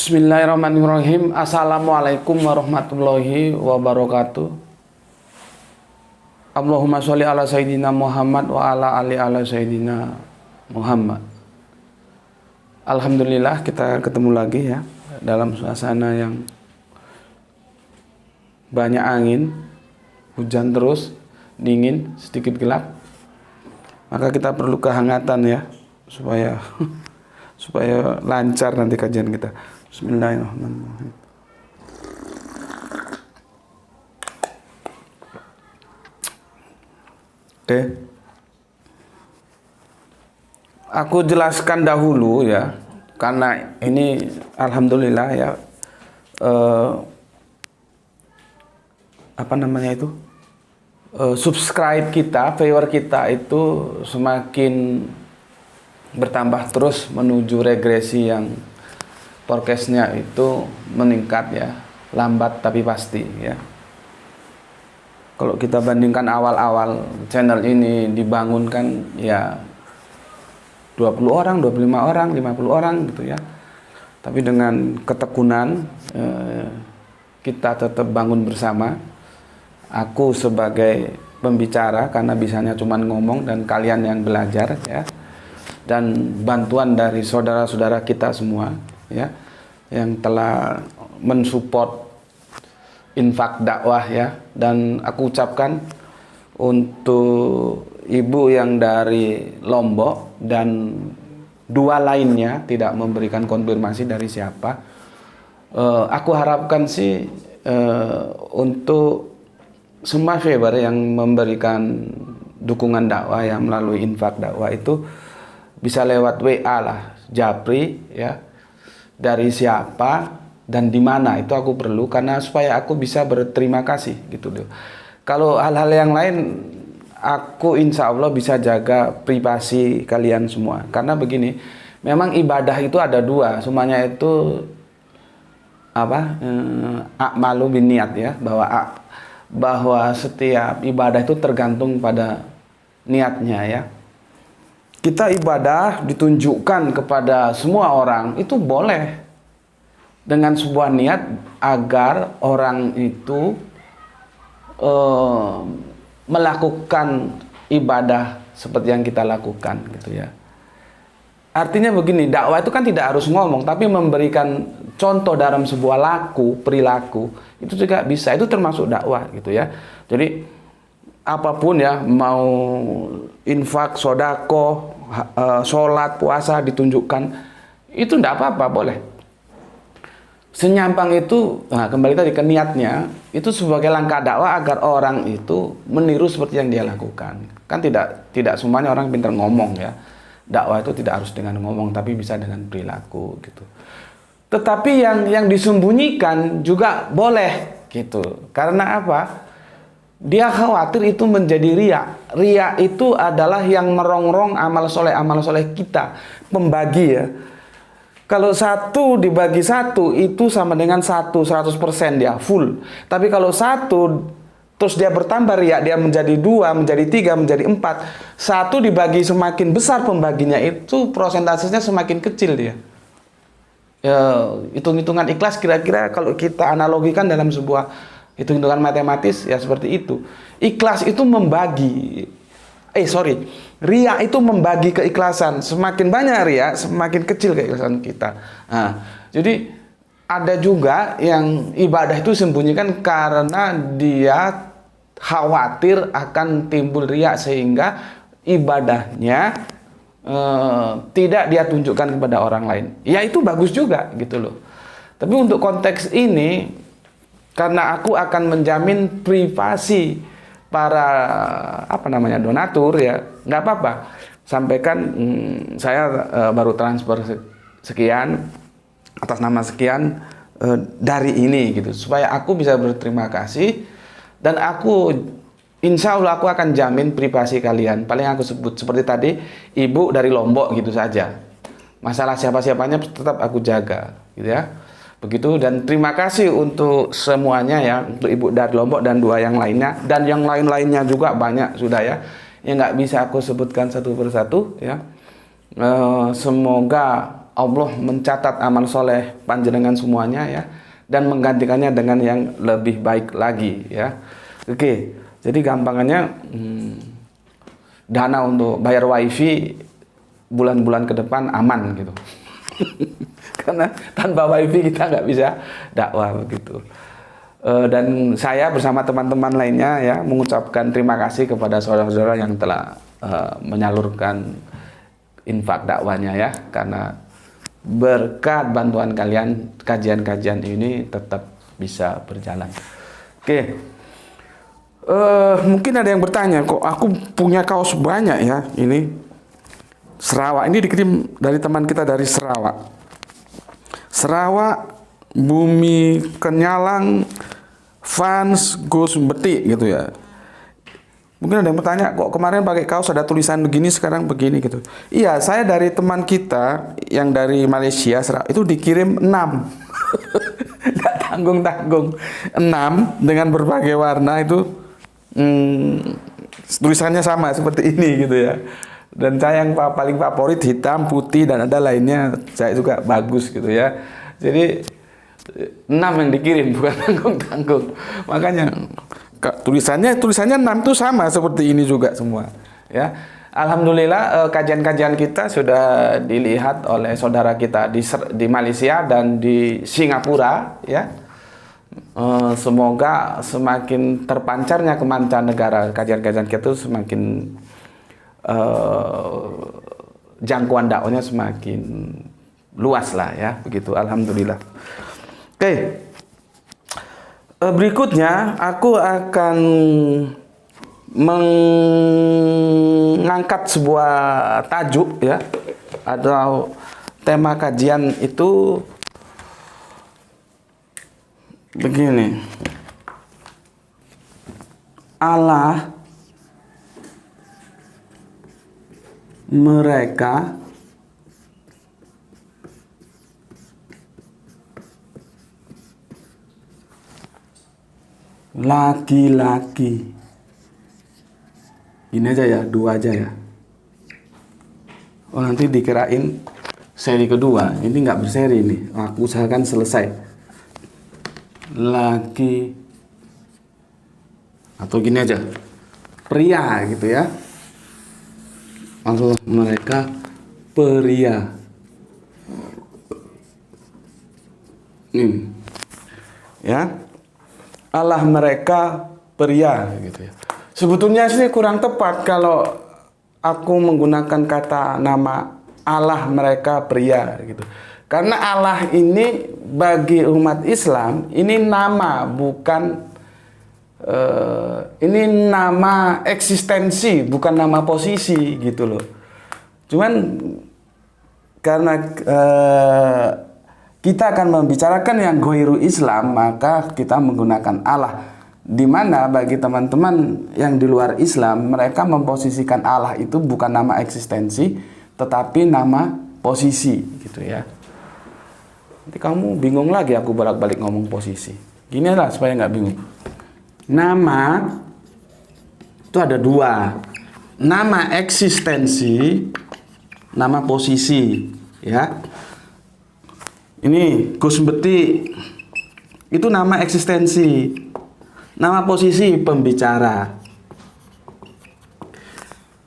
Bismillahirrahmanirrahim. Assalamualaikum warahmatullahi wabarakatuh. Allahumma sholli ala sayyidina Muhammad wa ala sayyidina Muhammad. Alhamdulillah kita ketemu lagi ya dalam suasana yang banyak angin, hujan terus, dingin, sedikit gelap. Maka kita perlu kehangatan ya supaya lancar nanti kajian kita. Bismillahirrahmanirrahim. Oke. Aku jelaskan dahulu ya, karena ini alhamdulillah ya subscribe kita, viewer kita itu semakin bertambah terus menuju regresi yang forecastnya itu meningkat ya, lambat tapi pasti ya. Kalau kita bandingkan awal-awal channel ini dibangunkan ya 20 orang, 25 orang, 50 orang gitu ya. Tapi dengan ketekunan kita tetap bangun bersama. Aku sebagai pembicara karena bisanya cuma ngomong dan kalian yang belajar ya. Dan bantuan dari saudara-saudara kita semua ya yang telah mensupport infak dakwah ya. Dan aku ucapkan untuk ibu yang dari Lombok dan dua lainnya tidak memberikan konfirmasi dari siapa. Aku harapkan sih untuk semua viewer yang memberikan dukungan dakwah ya melalui infak dakwah itu bisa lewat WA lah, Japri ya. Dari siapa dan di mana itu aku perlu karena supaya aku bisa berterima kasih gitu loh. Kalau hal-hal yang lain aku insya Allah bisa jaga privasi kalian semua. Karena begini, memang ibadah itu ada dua, semuanya itu a'malu binniat ya, bahwa setiap ibadah itu tergantung pada niatnya ya. Kita ibadah ditunjukkan kepada semua orang itu boleh dengan sebuah niat agar orang itu melakukan ibadah seperti yang kita lakukan gitu ya. Artinya begini, dakwah itu kan tidak harus ngomong tapi memberikan contoh dalam sebuah perilaku itu juga bisa, itu termasuk dakwah gitu ya. Jadi apapun ya, mau infak, sodako, sholat, puasa ditunjukkan itu tidak apa-apa, boleh. Senyampang itu, nah kembali tadi ke niatnya, itu sebagai langkah dakwah agar orang itu meniru seperti yang dia lakukan. Kan tidak semuanya orang pintar ngomong ya. Dakwah itu tidak harus dengan ngomong, tapi bisa dengan perilaku gitu. Tetapi yang disembunyikan juga boleh gitu. Karena apa? Dia khawatir itu menjadi riya. Riya itu adalah yang merongrong amal soleh kita, pembagi ya. Kalau satu dibagi satu itu sama dengan 100% dia full. Tapi kalau satu terus dia bertambah riya, dia menjadi 2, menjadi 3, menjadi 4. Satu dibagi semakin besar pembaginya itu prosentasenya semakin kecil dia. Hitung-hitungan ikhlas kira-kira kalau kita analogikan dalam sebuah hitung-hitungan matematis ya seperti itu. Ikhlas itu membagi. Riya itu membagi keikhlasan. Semakin banyak riya, semakin kecil keikhlasan kita. Nah, jadi ada juga yang ibadah itu sembunyikan karena dia khawatir akan timbul riya sehingga ibadahnya tidak dia tunjukkan kepada orang lain. Ya itu bagus juga gitu loh. Tapi untuk konteks ini, karena aku akan menjamin privasi para donatur ya, nggak apa-apa. Sampaikan saya baru transfer sekian atas nama sekian dari ini gitu, supaya aku bisa berterima kasih dan aku insya Allah aku akan jamin privasi kalian. Paling aku sebut seperti tadi, ibu dari Lombok gitu saja. Masalah siapa-siapanya tetap aku jaga gitu ya. Begitu, dan terima kasih untuk semuanya ya, untuk ibu dari Lombok dan dua yang lainnya, dan yang lain-lainnya juga banyak sudah ya, yang nggak bisa aku sebutkan satu persatu ya. Semoga Allah mencatat amal soleh panjenengan semuanya ya, dan menggantikannya dengan yang lebih baik lagi ya. Oke, jadi gampangannya dana untuk bayar wifi bulan-bulan ke depan aman gitu. Karena tanpa wifi kita nggak bisa dakwah begitu. Dan saya bersama teman-teman lainnya ya mengucapkan terima kasih kepada saudara-saudara yang telah menyalurkan infak dakwahnya ya, karena berkat bantuan kalian kajian-kajian ini tetap bisa berjalan. Oke, mungkin ada yang bertanya, kok aku punya kaos banyak ya? Ini Sarawak, ini dikirim dari teman kita dari Sarawak. Sarawak, Bumi Kenyalang, fans Gus Beti gitu ya. Mungkin ada yang bertanya, kok kemarin pakai kaos ada tulisan begini, sekarang begini gitu. Iya, saya dari teman kita yang dari Malaysia itu dikirim 6. Nggak tanggung-tanggung. 6 dengan berbagai warna itu tulisannya sama seperti ini gitu ya. Dan saya yang paling favorit hitam, putih, dan ada lainnya saya juga bagus gitu ya. Jadi 6 yang dikirim, bukan tanggung-tanggung. Makanya tulisannya 6 itu sama seperti ini juga semua ya. Alhamdulillah kajian-kajian kita sudah dilihat oleh saudara kita di Malaysia dan di Singapura ya. Semoga semakin terpancarnya ke mancanegara kajian-kajian kita itu semakin jangkauan dakwahnya semakin luas lah ya begitu. Alhamdulillah. Oke. Berikutnya aku akan mengangkat sebuah tajuk ya, atau tema kajian itu begini. Allah mereka laki-laki. Ini aja ya, 2 aja ya. Oh, nanti dikirain seri kedua. Ini nggak berseri nih. Aku usahakan selesai. Laki, atau gini aja, pria gitu ya. Allah mereka pria. Ya. Allah mereka pria gitu ya. Sebetulnya sih kurang tepat kalau aku menggunakan kata nama Allah mereka pria gitu. Karena Allah ini bagi umat Islam ini nama, bukan ini nama eksistensi, bukan nama posisi gitu loh. Cuman karena kita akan membicarakan yang ghairu Islam, maka kita menggunakan Allah. Di mana bagi teman-teman yang di luar Islam, mereka memposisikan Allah itu bukan nama eksistensi, tetapi nama posisi, gitu ya. Nanti kamu bingung lagi aku bolak-balik ngomong posisi. Gini lah supaya nggak bingung. Nama itu ada 2. Nama eksistensi, nama posisi, ya. Ini Gus Beti itu nama eksistensi, nama posisi pembicara.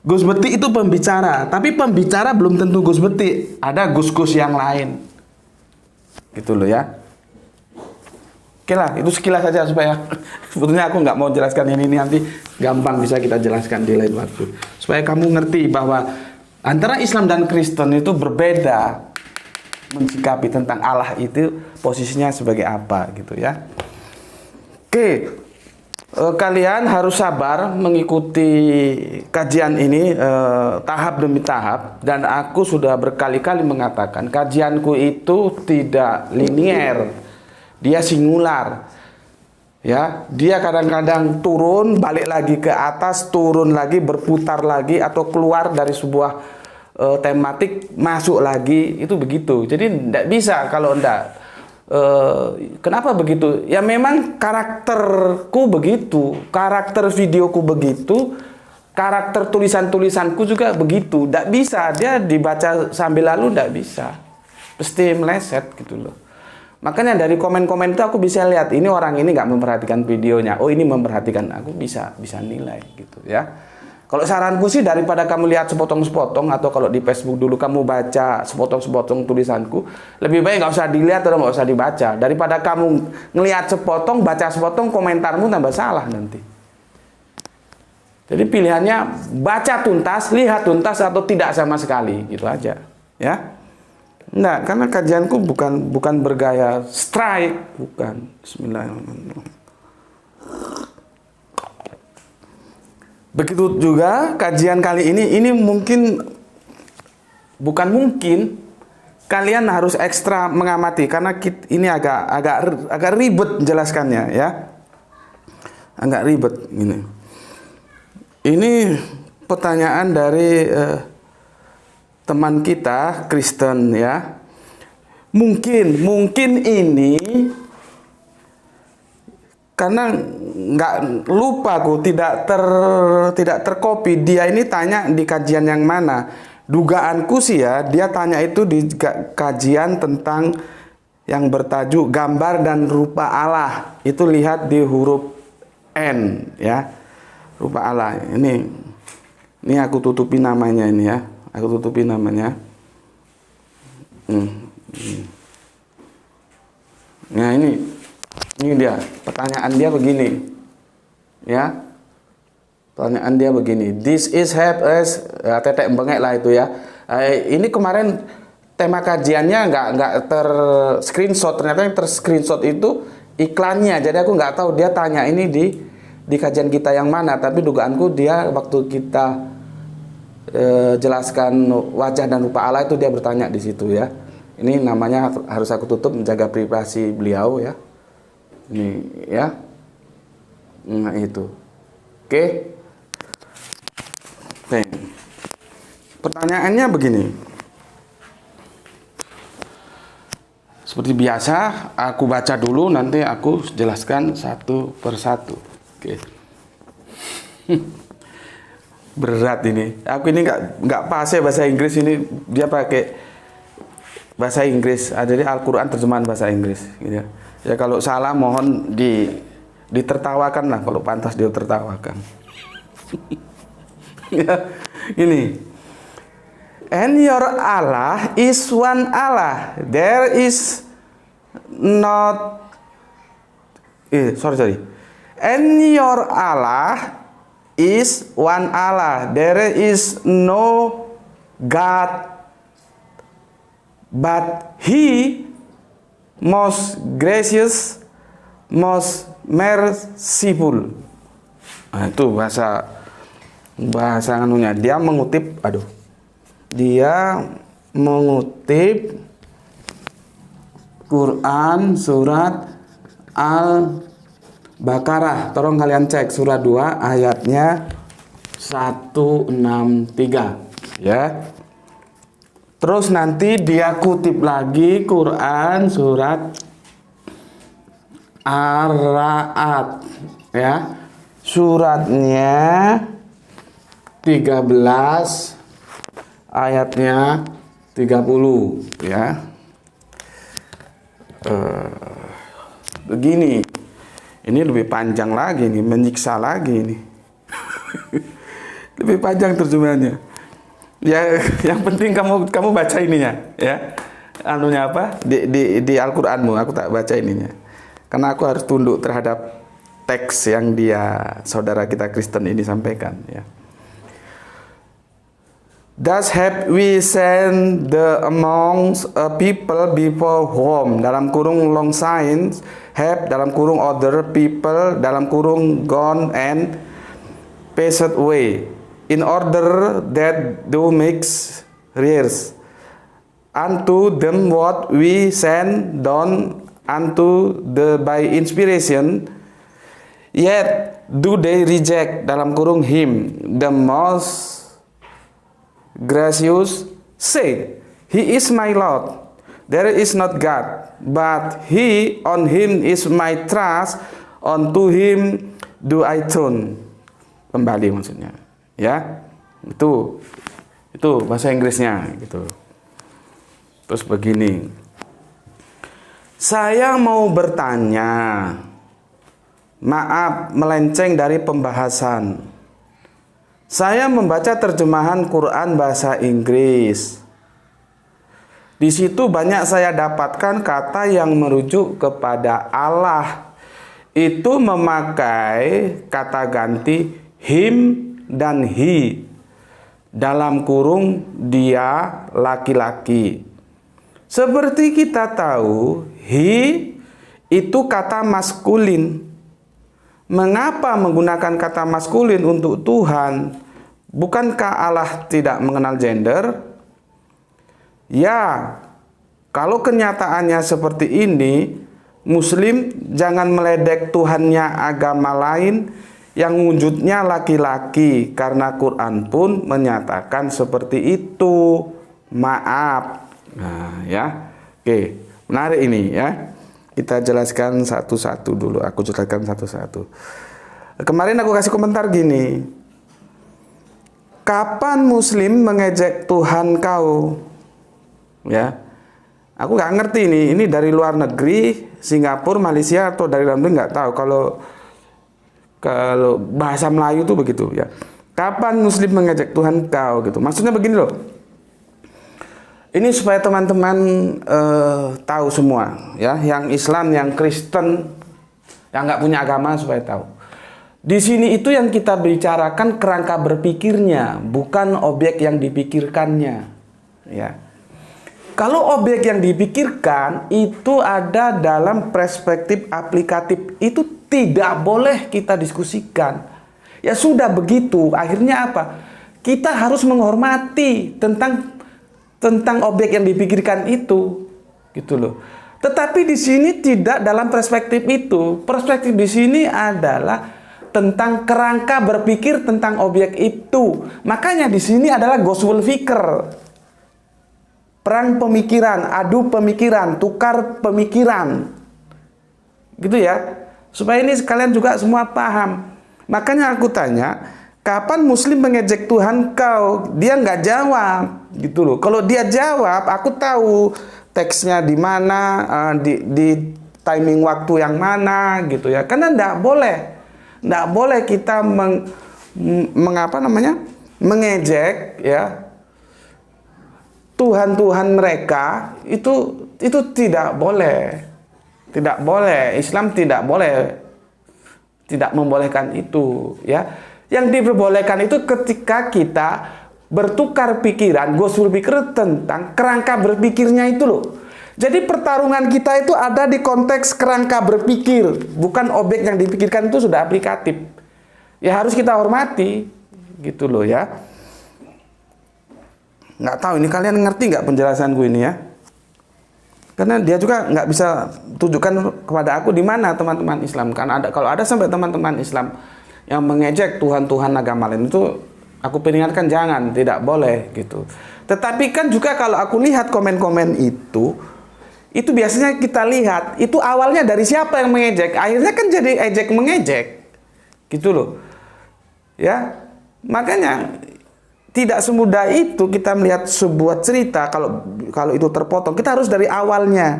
Gus Beti itu pembicara, tapi pembicara belum tentu Gus Beti, ada Gus-Gus yang lain, gitu loh ya. Oke lah, itu sekilas saja supaya sebetulnya aku nggak mau jelaskan ini nanti gampang bisa kita jelaskan di lain waktu, supaya kamu ngerti bahwa antara Islam dan Kristen itu berbeda mensikapi tentang Allah itu posisinya sebagai apa gitu ya. Oke, kalian harus sabar mengikuti kajian ini tahap demi tahap, dan aku sudah berkali-kali mengatakan kajianku itu tidak linier, dia singular ya. Dia kadang-kadang turun balik lagi ke atas, turun lagi berputar lagi, atau keluar dari sebuah tematik masuk lagi, itu begitu. Jadi tidak bisa kalau tidak. Kenapa begitu? Ya memang karakterku begitu, karakter videoku begitu, karakter tulisan-tulisanku juga begitu. Tidak bisa dia dibaca sambil lalu, tidak bisa. pasti meleset gitu loh. Makanya dari komen-komen itu aku bisa lihat ini orang ini nggak memperhatikan videonya. Oh ini memperhatikan, aku bisa nilai gitu ya. Kalau saranku sih daripada kamu lihat sepotong-sepotong atau kalau di Facebook dulu kamu baca sepotong-sepotong tulisanku, lebih baik nggak usah dilihat atau nggak usah dibaca. Daripada kamu ngelihat sepotong, baca sepotong, komentarmu tambah salah nanti. Jadi pilihannya baca tuntas, lihat tuntas atau tidak sama sekali, gitu aja ya. Enggak, karena kajianku bukan bergaya strike, bukan. Bismillahirrahmanirrahim. Begitu juga kajian kali ini bukan mungkin kalian harus ekstra mengamati karena ini agak ribet menjelaskannya ya. Agak ribet gini. Ini pertanyaan dari teman kita Kristen ya. Mungkin ini karena nggak lupa aku tidak tercopy, dia ini tanya di kajian yang mana. Dugaanku sih ya, dia tanya itu di kajian tentang yang bertajuk gambar dan rupa Allah. Itu lihat di huruf N ya. Rupa Allah. Ini aku tutupi namanya ini ya. Aku tutupi namanya. Nah ini dia, pertanyaan dia begini ya, pertanyaan dia begini, this is help us tetek bengek lah itu ya. Ini kemarin tema kajiannya nggak ter screenshot, ternyata yang ter screenshot itu iklannya, jadi aku nggak tahu dia tanya ini di kajian kita yang mana, tapi dugaanku dia waktu kita jelaskan wajah dan rupa Allah itu dia bertanya di situ ya. Ini namanya harus aku tutup menjaga privasi beliau ya. Ini ya. Nah itu. Oke. Pertanyaannya begini. Seperti biasa aku baca dulu, nanti aku jelaskan satu persatu. Oke. Berat ini. Aku ini nggak pase bahasa Inggris, ini dia pakai bahasa Inggris, ada di Al-Quran terjemahan bahasa Inggris gitu ya. Ya kalau salah mohon ditertawakan lah, kalau pantas dia tertawakan. Ya, ini. And your Allah is one Allah. There is not sorry. And your Allah is one Allah. There is no God but He most gracious, most merciful. Nah, itu bahasa anunya. Dia mengutip Quran surat Al-Baqarah. Tolong kalian cek surat 2 ayatnya 163 ya. Terus nanti dia kutip lagi Quran surat Ar-Ra'd ya. Suratnya 13 ayatnya 30 ya. Begini. Ini lebih panjang lagi nih, menyiksa lagi nih. Lebih panjang terjemahannya. Ya, yang penting kamu baca ininya, ya. Anunya apa? Di Al-Qur'anmu, aku tak baca ininya. Karena aku harus tunduk terhadap teks yang saudara kita Kristen ini sampaikan, ya. Thus have we sent the amongst a people before whom, dalam kurung long signs, have dalam kurung other people, dalam kurung gone and passed away, in order that thou makes rears unto them what we send down unto the by inspiration, yet do they reject dalam kurung him the most gracious, say, he is my Lord, there is not God, but he, on him is my trust, unto him do I turn. Kembali maksudnya. Ya, itu bahasa Inggrisnya gitu. Terus begini, saya mau bertanya, maaf melenceng dari pembahasan. Saya membaca terjemahan Quran bahasa Inggris. Di situ banyak saya dapatkan kata yang merujuk kepada Allah. Itu memakai kata ganti him dan he. Dalam kurung dia laki-laki. Seperti kita tahu, he itu kata maskulin. Mengapa menggunakan kata maskulin untuk Tuhan? Bukankah Allah tidak mengenal gender? Ya, kalau kenyataannya seperti ini, Muslim jangan meledek Tuhannya agama lain yang wujudnya laki-laki, karena Quran pun menyatakan seperti itu. Maaf. Nah, ya. Oke, menarik ini ya. Kita jelaskan satu-satu dulu. Aku jelaskan satu-satu. Kemarin aku kasih komentar gini. Kapan Muslim mengejek Tuhan kau? Ya, aku nggak ngerti ini dari luar negeri, Singapura, Malaysia, atau dari dalam negeri nggak tahu. Kalau bahasa Melayu tuh begitu ya. Kapan Muslim mengejek Tuhan kau gitu? Maksudnya begini loh. Ini supaya teman-teman tahu semua ya, yang Islam, yang Kristen, yang nggak punya agama supaya tahu. Di sini itu yang kita bicarakan kerangka berpikirnya, bukan objek yang dipikirkannya. Ya. Kalau objek yang dipikirkan itu ada dalam perspektif aplikatif, itu tidak boleh kita diskusikan. Ya sudah begitu, akhirnya apa? Kita harus menghormati tentang objek yang dipikirkan itu, gitu loh. Tetapi di sini tidak dalam perspektif itu. Perspektif di sini adalah tentang kerangka berpikir tentang objek itu. Makanya di sini adalah Ghazwul Fikr. Perang pemikiran, adu pemikiran, tukar pemikiran. Gitu ya. Supaya ini sekalian juga semua paham. Makanya aku tanya, kapan Muslim mengejek Tuhan kau? Dia nggak jawab. Gitu loh. Kalau dia jawab, aku tahu teksnya di mana, di timing waktu yang mana gitu ya. Karena nggak boleh kita mengejek ya Tuhan-Tuhan mereka. Itu tidak boleh. Tidak boleh. Islam tidak boleh, tidak membolehkan itu ya. Yang diperbolehkan itu ketika kita bertukar pikiran, Ghazwul Fikr tentang kerangka berpikirnya itu loh. Jadi pertarungan kita itu ada di konteks kerangka berpikir, bukan objek yang dipikirkan itu sudah aplikatif. Ya harus kita hormati, gitu loh ya. Nggak tahu ini kalian ngerti nggak penjelasanku ini ya? Karena dia juga nggak bisa tunjukkan kepada aku di mana teman-teman Islam. Kan kalau ada sampai teman-teman Islam yang mengejek Tuhan-Tuhan agama lain, itu aku peringatkan jangan, tidak boleh gitu. Tetapi kan juga kalau aku lihat komen-komen itu biasanya kita lihat itu awalnya dari siapa yang mengejek, akhirnya kan jadi ejek mengejek, gitu loh. Ya, makanya tidak semudah itu kita melihat sebuah cerita kalau itu terpotong. Kita harus dari awalnya.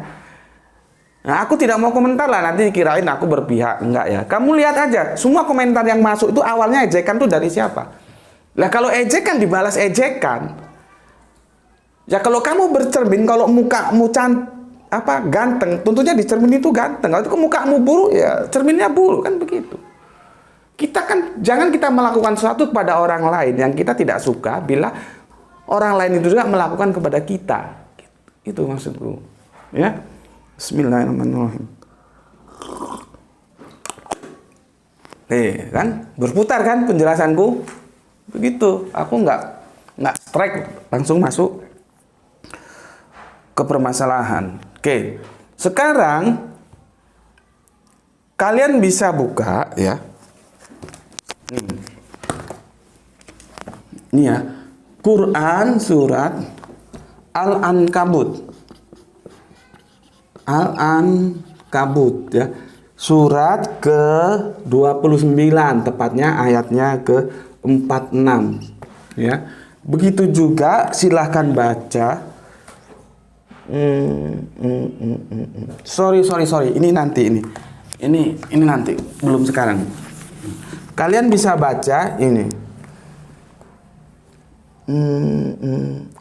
Nah, aku tidak mau komentar lah, nanti dikirain aku berpihak. Enggak ya. Kamu lihat aja, semua komentar yang masuk itu awalnya ejekan tuh dari siapa? Lah kalau ejekan dibalas ejekan. Ya kalau kamu bercermin, kalau mukamu ganteng, tentunya di cermin itu ganteng. Kalau mukamu buruk ya cerminnya buruk, kan begitu. Kita kan jangan kita melakukan sesuatu kepada orang lain yang kita tidak suka bila orang lain itu juga melakukan kepada kita. Itu maksudku. Ya. Bismillahirrahmanirrahim. Kan berputar kan penjelasanku. Begitu. Aku nggak strike, langsung masuk ke permasalahan. Oke. Sekarang kalian bisa buka ya. Ini ya, Quran surat Al-Ankabut. Al-Ankabut ya. Surat ke-29, tepatnya ayatnya ke-46 ya. Begitu juga silahkan baca Sorry. Ini nanti ini. Ini nanti, belum sekarang. Kalian bisa baca ini.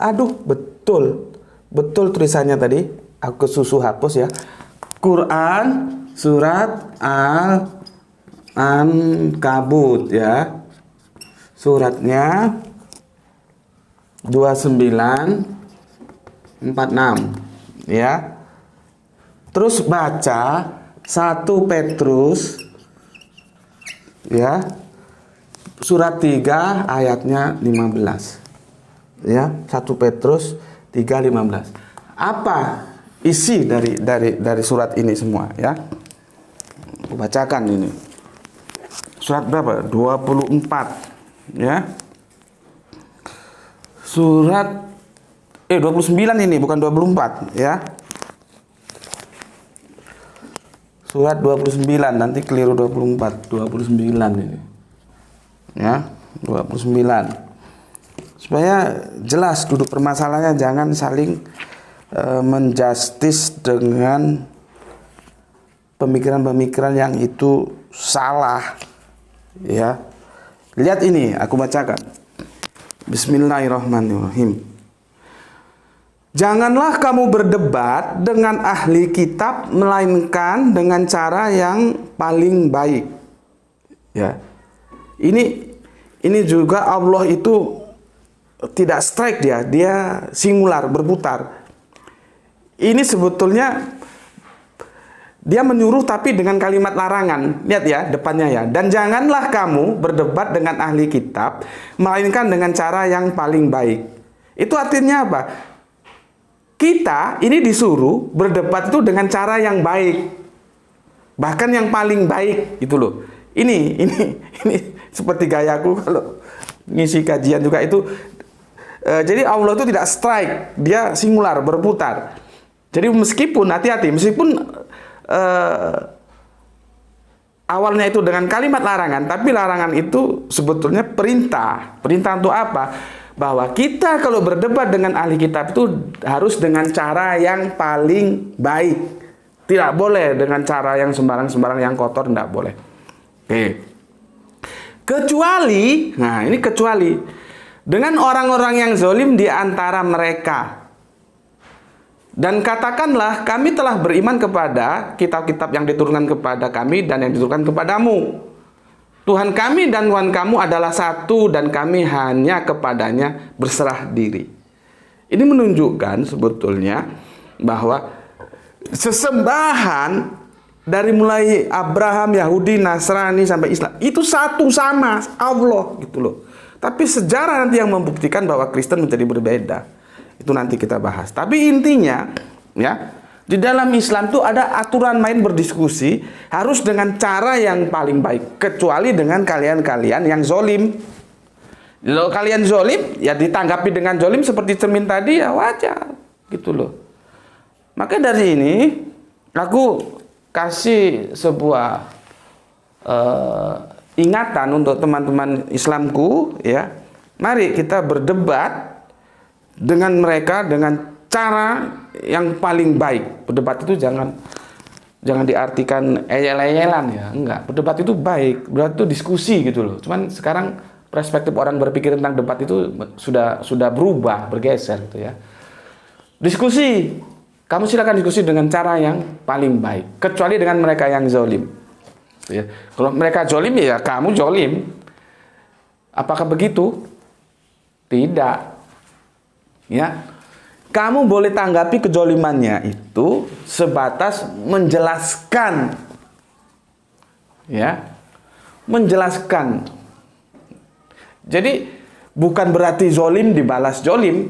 Aduh, betul tulisannya tadi. Aku susu hapus ya. Quran surat Al-Ankabut ya. Suratnya 2946 ya. Terus baca 1 Petrus ya. Surat 3 ayatnya 15. Ya, 1 Petrus 3:15. Apa isi dari surat ini semua ya? Aku bacakan ini. Surat berapa? 24 ya. Surat 29 ini, bukan 24 ya. Surat 29, nanti keliru 24, 29 ini. Ya, 29. Supaya jelas duduk permasalahannya, jangan saling menjustis dengan pemikiran-pemikiran yang itu salah. Ya. Lihat ini, aku bacakan. Bismillahirrahmanirrahim. Janganlah kamu berdebat dengan ahli kitab, melainkan dengan cara yang paling baik. Ya. Ini juga Allah itu tidak strike dia singular, berputar. Ini sebetulnya dia menyuruh tapi dengan kalimat larangan. Lihat ya depannya ya. Dan janganlah kamu berdebat dengan ahli kitab, melainkan dengan cara yang paling baik. Itu artinya apa? Kita ini disuruh berdebat itu dengan cara yang baik. Bahkan yang paling baik itu loh. Ini seperti gayaku kalau ngisi kajian juga itu. Jadi Allah itu tidak strike, dia singular, berputar. Jadi meskipun hati-hati, meskipun awalnya itu dengan kalimat larangan, tapi larangan itu sebetulnya perintah. Perintah untuk apa? Bahwa kita kalau berdebat dengan ahli kitab itu harus dengan cara yang paling baik. Tidak boleh dengan cara yang sembarang-sembarang, yang kotor, tidak boleh. Oke. Kecuali, nah ini kecuali dengan orang-orang yang zalim di antara mereka. Dan katakanlah, kami telah beriman kepada kitab-kitab yang diturunkan kepada kami dan yang diturunkan kepadamu. Tuhan kami dan Tuhan kamu adalah satu, dan kami hanya kepadanya berserah diri. Ini menunjukkan sebetulnya bahwa sesembahan dari mulai Abraham, Yahudi, Nasrani sampai Islam itu satu sama Allah gitu loh. Tapi sejarah nanti yang membuktikan bahwa Kristen menjadi berbeda. Itu nanti kita bahas. Tapi intinya ya, di dalam Islam itu ada aturan main berdiskusi harus dengan cara yang paling baik, kecuali dengan kalian-kalian yang zolim. Kalau kalian zolim, ya ditanggapi dengan zolim seperti cermin tadi, ya wajar gitu loh. Maka dari ini aku kasih sebuah ingatan untuk teman-teman Islamku ya. Mari kita berdebat dengan mereka dengan cara yang paling baik. Berdebat itu jangan diartikan eyel-eyelan ya, enggak. Berdebat itu baik, berarti itu diskusi gitu loh. Cuman sekarang perspektif orang berpikir tentang debat itu sudah berubah, bergeser gitu ya. Diskusi, kamu silakan diskusi dengan cara yang paling baik, kecuali dengan mereka yang zalim. Ya. Kalau mereka zalim ya kamu zalim. Apakah begitu? Tidak. Ya, kamu boleh tanggapi kedzalimannya itu sebatas menjelaskan, ya, menjelaskan. Jadi bukan berarti zolim dibalas zolim.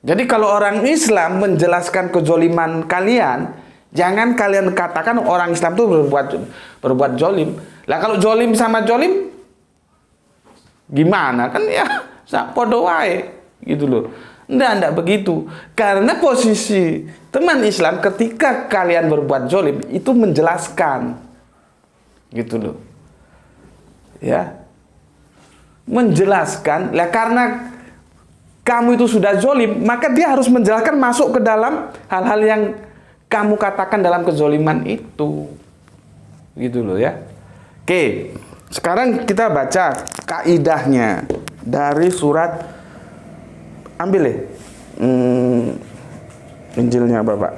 Jadi kalau orang Islam menjelaskan kezoliman kalian, jangan kalian katakan orang Islam itu berbuat zolim. Lah kalau zolim sama zolim, gimana kan ya? Podo wae gitu loh. Enggak begitu. Karena posisi teman Islam ketika kalian berbuat zolim itu menjelaskan. Gitu loh. Ya. Menjelaskan. Lah karena kamu itu sudah zolim, maka dia harus menjelaskan masuk ke dalam hal-hal yang kamu katakan dalam kezoliman itu. Gitu loh ya. Oke, sekarang kita baca kaidahnya dari surat, ambil ya Injilnya Bapak.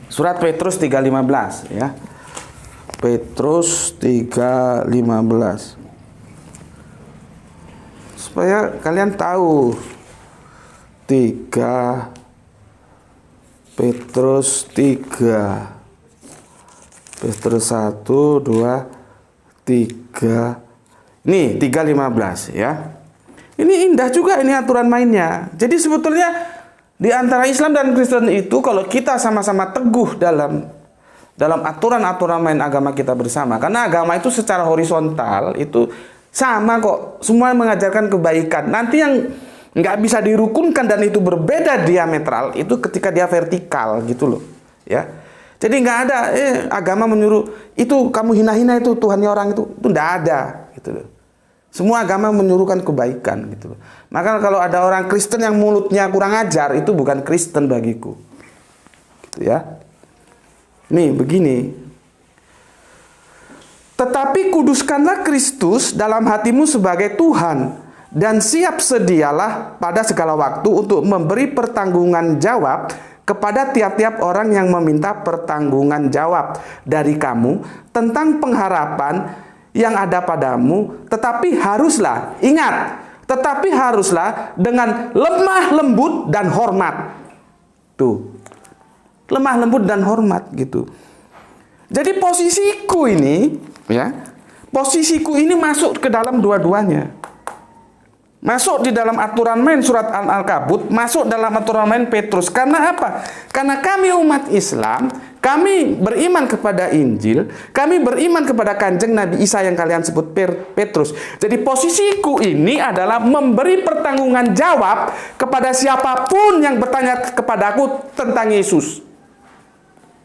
Surat Petrus 3:15 ya. Petrus 3:15. Supaya kalian tahu. 3 Petrus 3. Petrus 1, 2, 3. Ini 3:15 ya. Ini indah juga ini aturan mainnya. Jadi sebetulnya di antara Islam dan Kristen itu, kalau kita sama-sama teguh dalam aturan-aturan main agama kita bersama, karena agama itu secara horizontal itu sama kok, semua mengajarkan kebaikan. Nanti yang nggak bisa dirukunkan dan itu berbeda diametral itu ketika dia vertikal gitu loh ya. Jadi nggak ada agama menyuruh itu kamu hina-hina itu Tuhannya orang itu nggak ada gitu loh. Semua agama menyuruhkan kebaikan gitu loh. Maka kalau ada orang Kristen yang mulutnya kurang ajar, itu bukan Kristen bagiku gitu ya. Nih begini, tetapi kuduskanlah Kristus dalam hatimu sebagai Tuhan, dan siap sedialah pada segala waktu untuk memberi pertanggungan jawab kepada tiap-tiap orang yang meminta pertanggungan jawab dari kamu tentang pengharapan yang ada padamu, tetapi haruslah, ingat, tetapi haruslah dengan lemah lembut dan hormat. Tuh, lemah lembut dan hormat gitu. Jadi posisiku ini, ya, posisiku ini masuk ke dalam dua-duanya. Masuk di dalam aturan main surat Al-Ankabut, masuk dalam aturan main Petrus. Karena apa? Karena kami umat Islam, kami beriman kepada Injil, kami beriman kepada Kanjeng Nabi Isa yang kalian sebut Petrus. Jadi posisiku ini adalah memberi pertanggungan jawab kepada siapapun yang bertanya kepadaku tentang Yesus.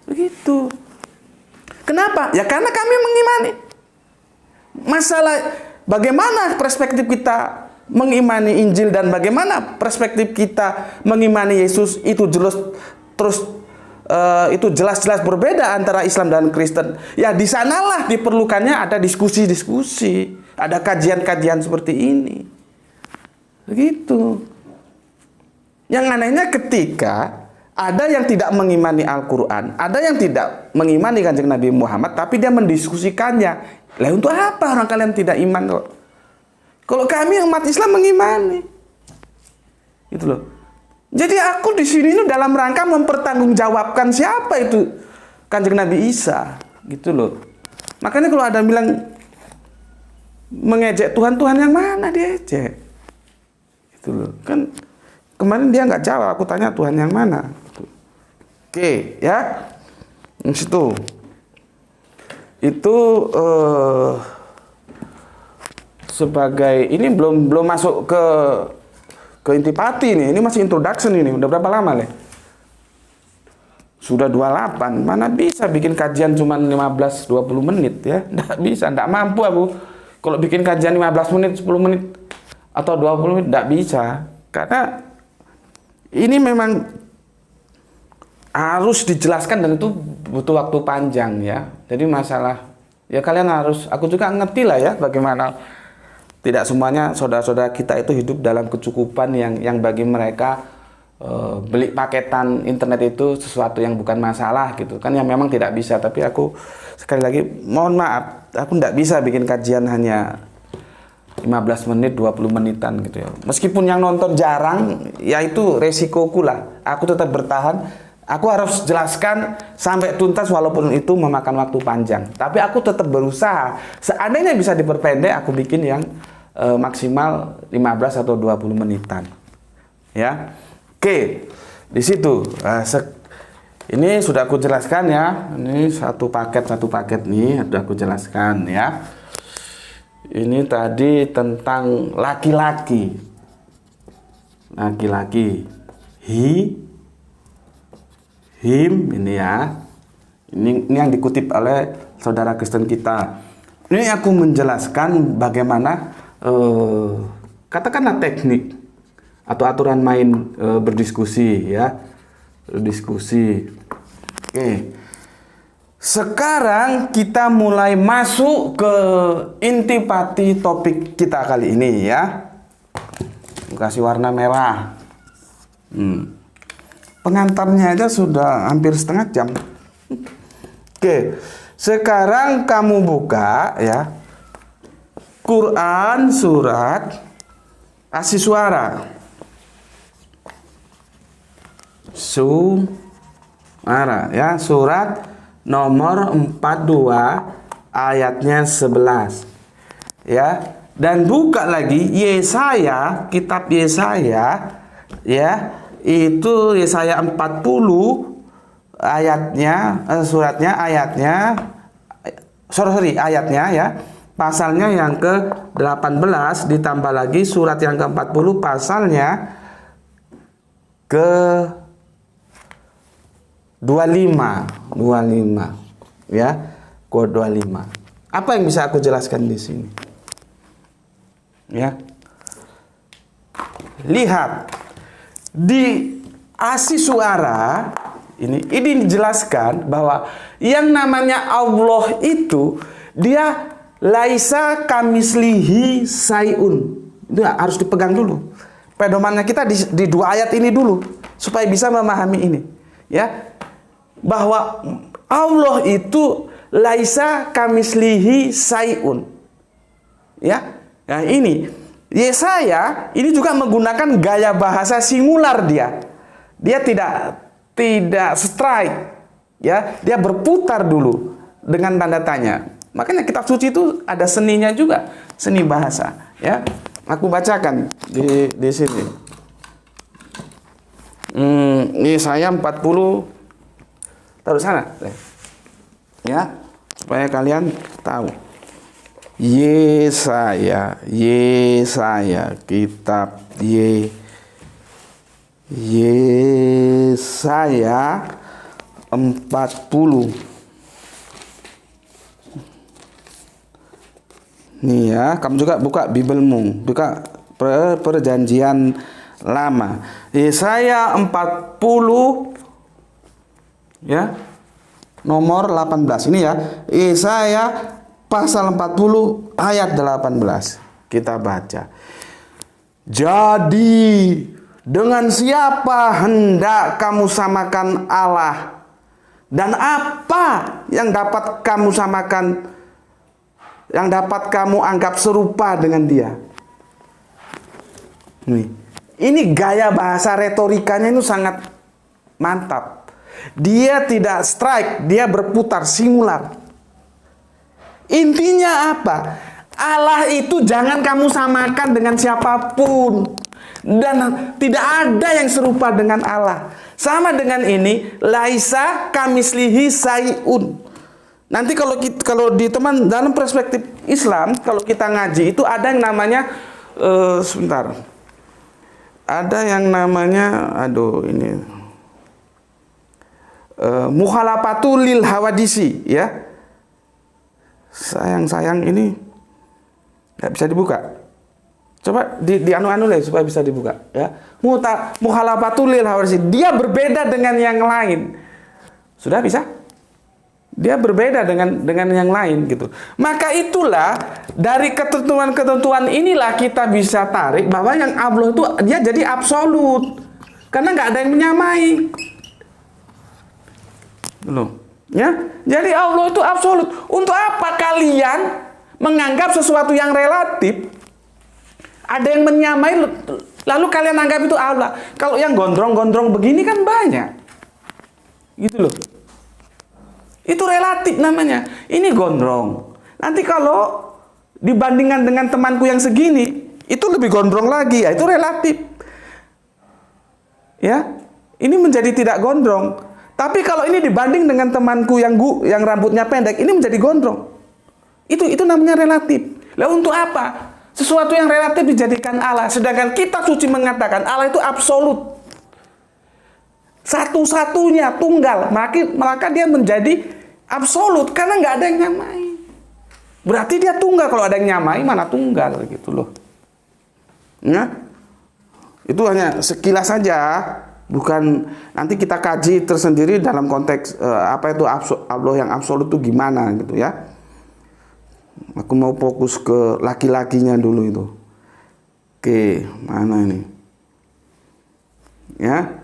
Begitu. Kenapa? Ya karena kami mengimani. Masalah bagaimana perspektif kita mengimani Injil dan bagaimana perspektif kita mengimani Yesus itu jelas-jelas berbeda antara Islam dan Kristen. Ya di sanalah diperlukannya ada diskusi-diskusi, ada kajian-kajian seperti ini. Begitu. Yang anehnya ketika ada yang tidak mengimani Al-Quran, ada yang tidak mengimani Kanjeng Nabi Muhammad, tapi dia mendiskusikannya. Lah untuk apa orang kalian tidak iman kok? Kalau kami umat Islam mengimani, itu loh. Jadi aku di sini dalam rangka mempertanggungjawabkan siapa itu Kanjeng Nabi Isa, gitu loh. Makanya kalau ada yang bilang mengejek Tuhan, Tuhan yang mana dia ejek? Itu loh. Kan kemarin dia nggak jawab, aku tanya Tuhan yang mana. Oke, ya. Situ. Itu sebagai ini belum masuk ke intipati nih. Ini masih introduction ini. Udah berapa lama, Le? Sudah 28. Mana bisa bikin kajian cuma 15-20 menit ya? Nggak bisa, nggak mampu aku. Kalau bikin kajian 15 menit, 10 menit atau 20 menit nggak bisa. Karena ini memang harus dijelaskan dan itu butuh waktu panjang ya. Jadi masalah ya kalian harus, aku juga ngerti lah ya bagaimana tidak semuanya saudara-saudara kita itu hidup dalam kecukupan yang bagi mereka beli paketan internet itu sesuatu yang bukan masalah gitu kan, yang memang tidak bisa. Tapi aku sekali lagi mohon maaf, aku tidak bisa bikin kajian hanya 15 menit 20 menitan gitu ya. Meskipun yang nonton jarang, ya itu resikoku lah. Aku tetap bertahan. Aku harus jelaskan sampai tuntas walaupun itu memakan waktu panjang. Tapi aku tetap berusaha. Seandainya bisa diperpendek, aku bikin yang maksimal 15 atau 20 menitan. Ya. Oke. Di situ. Ini sudah aku jelaskan ya. Ini satu paket nih sudah aku jelaskan ya. Ini tadi tentang laki-laki. Laki-laki. Him ini ya. Ini yang dikutip oleh saudara Kristen kita. Ini aku menjelaskan bagaimana katakanlah teknik atau aturan main berdiskusi ya. Berdiskusi. Oke. Sekarang kita mulai masuk ke intipati topik kita kali ini ya. Kasih warna merah. Pengantarnya aja sudah hampir setengah jam. Oke. Sekarang kamu buka ya. Quran surat As-Syu'ara. Suara ya, surat nomor 42 ayatnya 11 ya. Dan buka lagi Yesaya, kitab Yesaya ya, itu Yesaya 40 ayatnya ayatnya ya, pasalnya yang ke-18 ditambah lagi surat yang ke-40 pasalnya ke 25 ya, kode 25. Apa yang bisa aku jelaskan di sini? Ya. Lihat di As-Syu'ara ini dijelaskan bahwa yang namanya Allah itu dia laisa kamislihi sayun. Itu harus dipegang dulu. Pedomannya kita di dua ayat ini dulu supaya bisa memahami ini. Ya. Bahwa Allah itu laisa kamislihi sayun. Ya. Nah ini Yesaya ini juga menggunakan gaya bahasa singular dia. Dia tidak strike ya, dia berputar dulu dengan tanda tanya. Makanya kitab suci itu ada seninya juga, seni bahasa ya. Aku bacakan di sini. Yesaya 40 taruh sana. Ya, supaya kalian tahu. Yesaya kitab Yesaya 40. Nih ya, kamu juga buka Bibelmu, buka Perjanjian Lama. Yesaya 40 ya. Nomor 18 ini ya. Yesaya pasal 40 ayat 18. Kita baca. Jadi dengan siapa hendak kamu samakan Allah? Dan apa yang dapat kamu samakan, yang dapat kamu anggap serupa dengan dia? Ini gaya bahasa retorikanya itu sangat mantap. Dia tidak strike, dia berputar singular. Intinya apa? Allah itu jangan kamu samakan dengan siapapun. Dan tidak ada yang serupa dengan Allah. Sama dengan ini, laisa kamislihi sayun. Nanti kalau di teman dalam perspektif Islam, kalau kita ngaji itu ada yang namanya sebentar. Ada yang namanya mukhalafatul lil hawadisi ya. Sayang ini nggak bisa dibuka. Coba di anu supaya bisa dibuka ya. Mukhalafatul lil hawadisi, dia berbeda dengan yang lain. Sudah bisa? Dia berbeda dengan yang lain gitu. Maka itulah dari ketentuan-ketentuan inilah kita bisa tarik bahwa yang Allah itu dia jadi absolut. Karena nggak ada yang menyamai. Belum. Ya, jadi Allah itu absolut. Untuk apa kalian menganggap sesuatu yang relatif? Ada yang menyamai, lalu kalian anggap itu Allah. Kalau yang gondrong-gondrong begini kan banyak, gitu loh. Itu relatif namanya. Ini gondrong. Nanti kalau dibandingkan dengan temanku yang segini, itu lebih gondrong lagi. Ya, itu relatif. Ya, ini menjadi tidak gondrong. Tapi kalau ini dibanding dengan temanku yang rambutnya pendek, ini menjadi gondrong. Itu namanya relatif. Lalu untuk apa? Sesuatu yang relatif dijadikan Allah. Sedangkan kitab suci mengatakan Allah itu absolut. Satu-satunya, tunggal. Maka dia menjadi absolut. Karena nggak ada yang nyamai. Berarti dia tunggal. Kalau ada yang nyamai, mana tunggal gitu loh. Ya. Itu hanya sekilas saja, bukan nanti kita kaji tersendiri dalam konteks apa itu Allah yang absolut itu gimana gitu ya. Aku mau fokus ke laki-lakinya dulu itu. Oke, mana ini? Ya.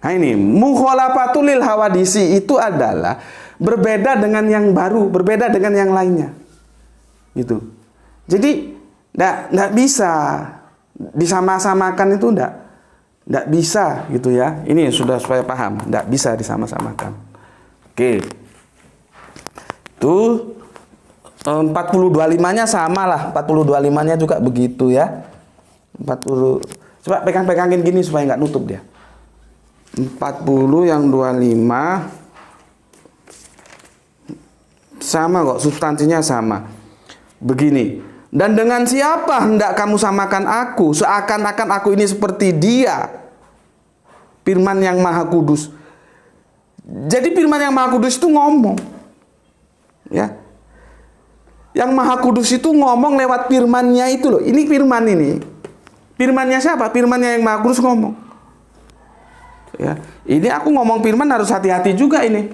Nah ini, mukhalafatul lil hawadisi itu adalah berbeda dengan yang baru, berbeda dengan yang lainnya. Gitu. Jadi enggak bisa disama-samakan, itu enggak bisa gitu ya. Ini sudah supaya paham, enggak bisa disama-samakan. Oke. Tuh 40-25-nya sama lah, 40-25-nya juga begitu ya. 40. Coba pegang-pegangin gini supaya nggak nutup dia. 40 yang 25 sama kok, substansinya sama. Begini. Dan dengan siapa hendak kamu samakan aku, seakan-akan aku ini seperti dia, Firman yang Maha Kudus. Jadi Firman yang Maha Kudus itu ngomong, ya. Yang Maha Kudus itu ngomong lewat firman-Nya itu loh. Ini firman ini. Firman-Nya siapa? Firman-Nya yang Maha Kudus ngomong. Ya, ini aku ngomong firman harus hati-hati juga ini.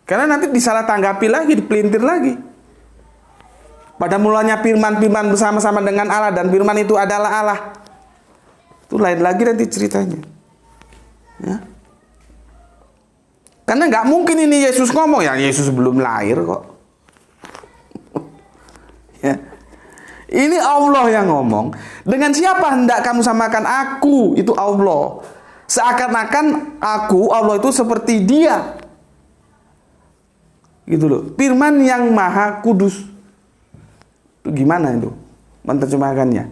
Karena nanti disalah tanggapi lagi, dipelintir lagi. Pada mulanya firman bersama-sama dengan Allah dan firman itu adalah Allah. Itu lain lagi nanti ceritanya. Ya. Karena nggak mungkin ini Yesus ngomong, ya Yesus belum lahir kok. Ya. Ini Allah yang ngomong. Dengan siapa hendak kamu samakan aku? Itu Allah. Seakan-akan aku, Allah itu seperti dia. Gitu loh. Firman yang Maha Kudus. Itu gimana itu menerjemahkannya?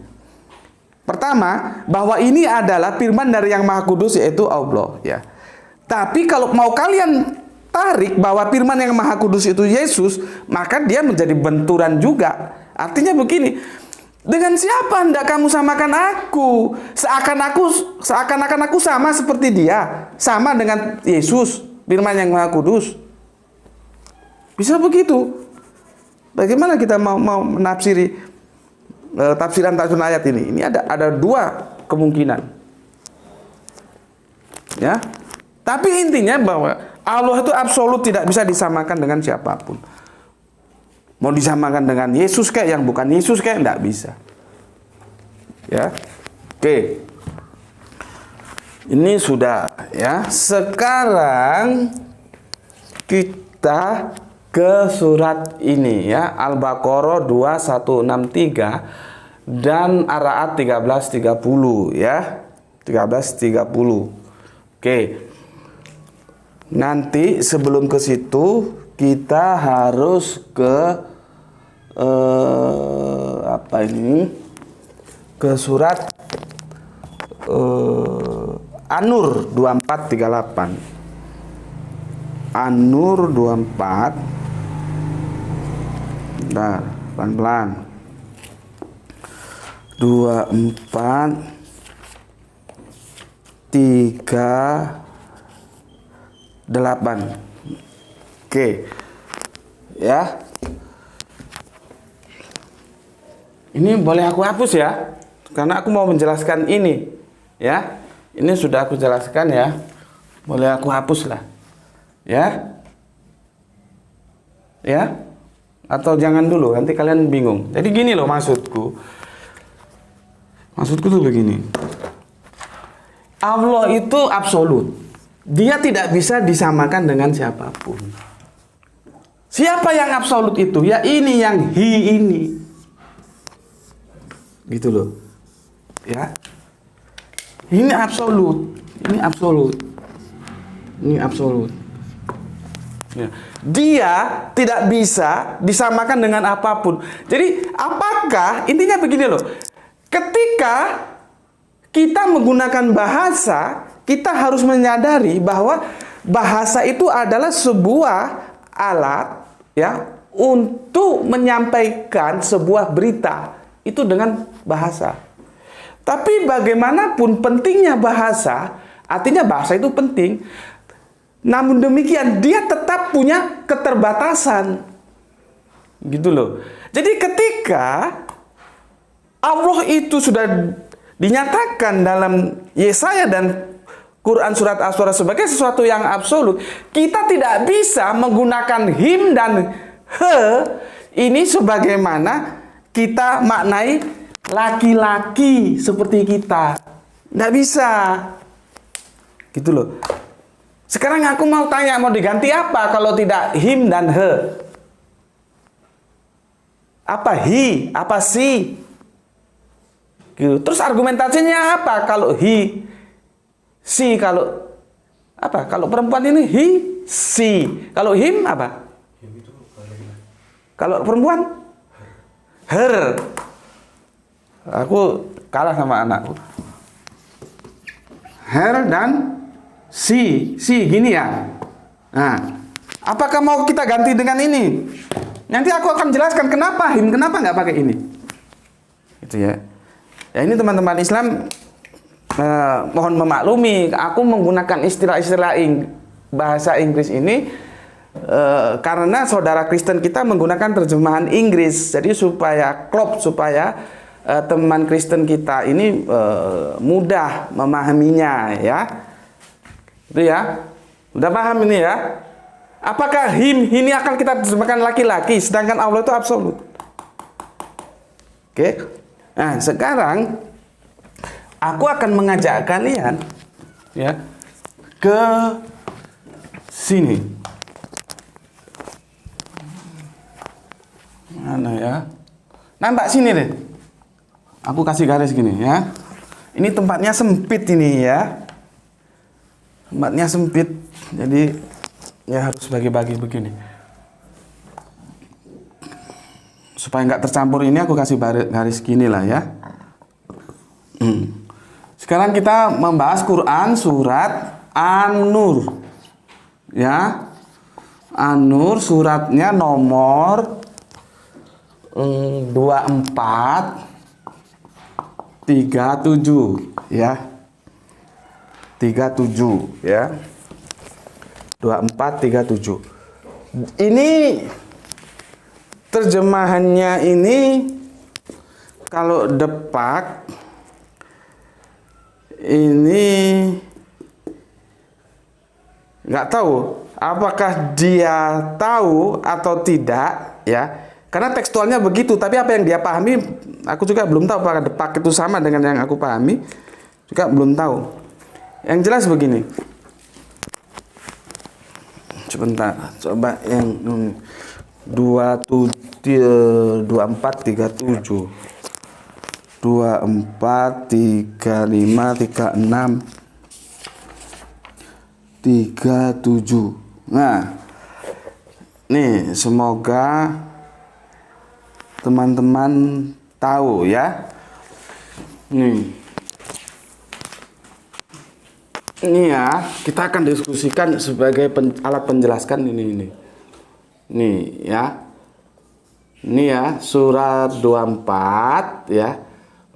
Pertama, bahwa ini adalah firman dari yang Maha Kudus, yaitu Allah, ya. Tapi kalau mau kalian tarik bahwa firman yang Maha Kudus itu Yesus, maka dia menjadi benturan juga. Artinya begini, dengan siapa hendak kamu samakan aku? Seakan-akan aku sama seperti dia, sama dengan Yesus, firman yang Maha Kudus. Bisa begitu? Bagaimana kita mau menafsiri tafsiran ayat ini? Ini ada dua kemungkinan. Ya. Tapi intinya bahwa Allah itu absolut, tidak bisa disamakan dengan siapapun. Mau disamakan dengan Yesus kayak yang bukan Yesus kayak enggak bisa. Ya. Oke. Ini sudah ya. Sekarang kita ke surat ini ya, Al-Baqarah 2163 dan Ar-Ra'd 1330 ya. 1330. Oke. Nanti sebelum ke situ kita harus ke apa ini? Ke surat An-Nur 2438. An-Nur 24. Bentar, pelan-pelan. 24 38. Oke. Ya. Ini boleh aku hapus ya, karena aku mau menjelaskan ini. Ya. Ini sudah aku jelaskan ya. Boleh aku hapus lah. Ya. Ya. Atau jangan dulu, nanti kalian bingung. Jadi gini loh maksudku. Maksudku tuh begini. Allah itu absolut. Dia tidak bisa disamakan dengan siapapun. Siapa yang absolut itu? Ya ini yang Hi ini. Gitu loh. Ya. Ini absolut. Ini absolut. Ini absolut. Ya. Dia tidak bisa disamakan dengan apapun. Jadi apakah, intinya begini loh. Ketika kita menggunakan bahasa, kita harus menyadari bahwa bahasa itu adalah sebuah alat ya untuk menyampaikan sebuah berita itu dengan bahasa. Tapi bagaimanapun pentingnya bahasa, artinya bahasa itu penting. Namun demikian dia tetap punya keterbatasan. Gitu loh. Jadi ketika Allah itu sudah dinyatakan dalam Yesaya dan Quran surat Asy-Syura sebagai sesuatu yang absolut. Kita tidak bisa menggunakan him dan he ini sebagaimana kita maknai laki-laki seperti kita. Nggak bisa. Gitu loh. Sekarang aku mau tanya, mau diganti apa kalau tidak him dan he? Apa hi? Apa si? Gitu. Terus argumentasinya apa kalau hi? Si kalau apa? Kalau perempuan ini hi, si. Kalau him apa? Kalau perempuan her. Aku kalah sama anakku. Her dan si gini ya. Nah, apakah mau kita ganti dengan ini? Nanti aku akan jelaskan kenapa him, kenapa nggak pakai ini. Gitu ya. Ya ini teman-teman Islam mohon memaklumi, aku menggunakan istilah-istilah bahasa Inggris ini karena saudara Kristen kita menggunakan terjemahan Inggris, jadi supaya klop, supaya teman Kristen kita ini mudah memahaminya ya. Itu ya. Udah paham ini ya? Apakah him ini akan kita terjemahkan laki-laki sedangkan Allah itu absolut? Oke. Nah, sekarang aku akan mengajak kalian ya ke sini. Mana ya? Nampak sini deh. Aku kasih garis gini ya. Ini tempatnya sempit ini ya. Tempatnya sempit. Jadi ya harus bagi-bagi begini. Supaya nggak tercampur ini aku kasih garis gini lah ya. Sekarang kita membahas Quran surat An-Nur. Ya. An-Nur suratnya nomor 24 37 ya. 37 ya. 24 37. Ini terjemahannya ini kalau Depak ini nggak tahu apakah dia tahu atau tidak ya. Karena tekstualnya begitu, tapi apa yang dia pahami, aku juga belum tahu apakah Depak itu sama dengan yang aku pahami, juga belum tahu. Yang jelas begini. Sebentar, coba yang 24 37 24 35 36 37. Nah, nih semoga teman-teman tahu ya. Ini ya, kita akan diskusikan sebagai alat penjelaskan ini. Nih ya. Ini ya, surat 24 ya.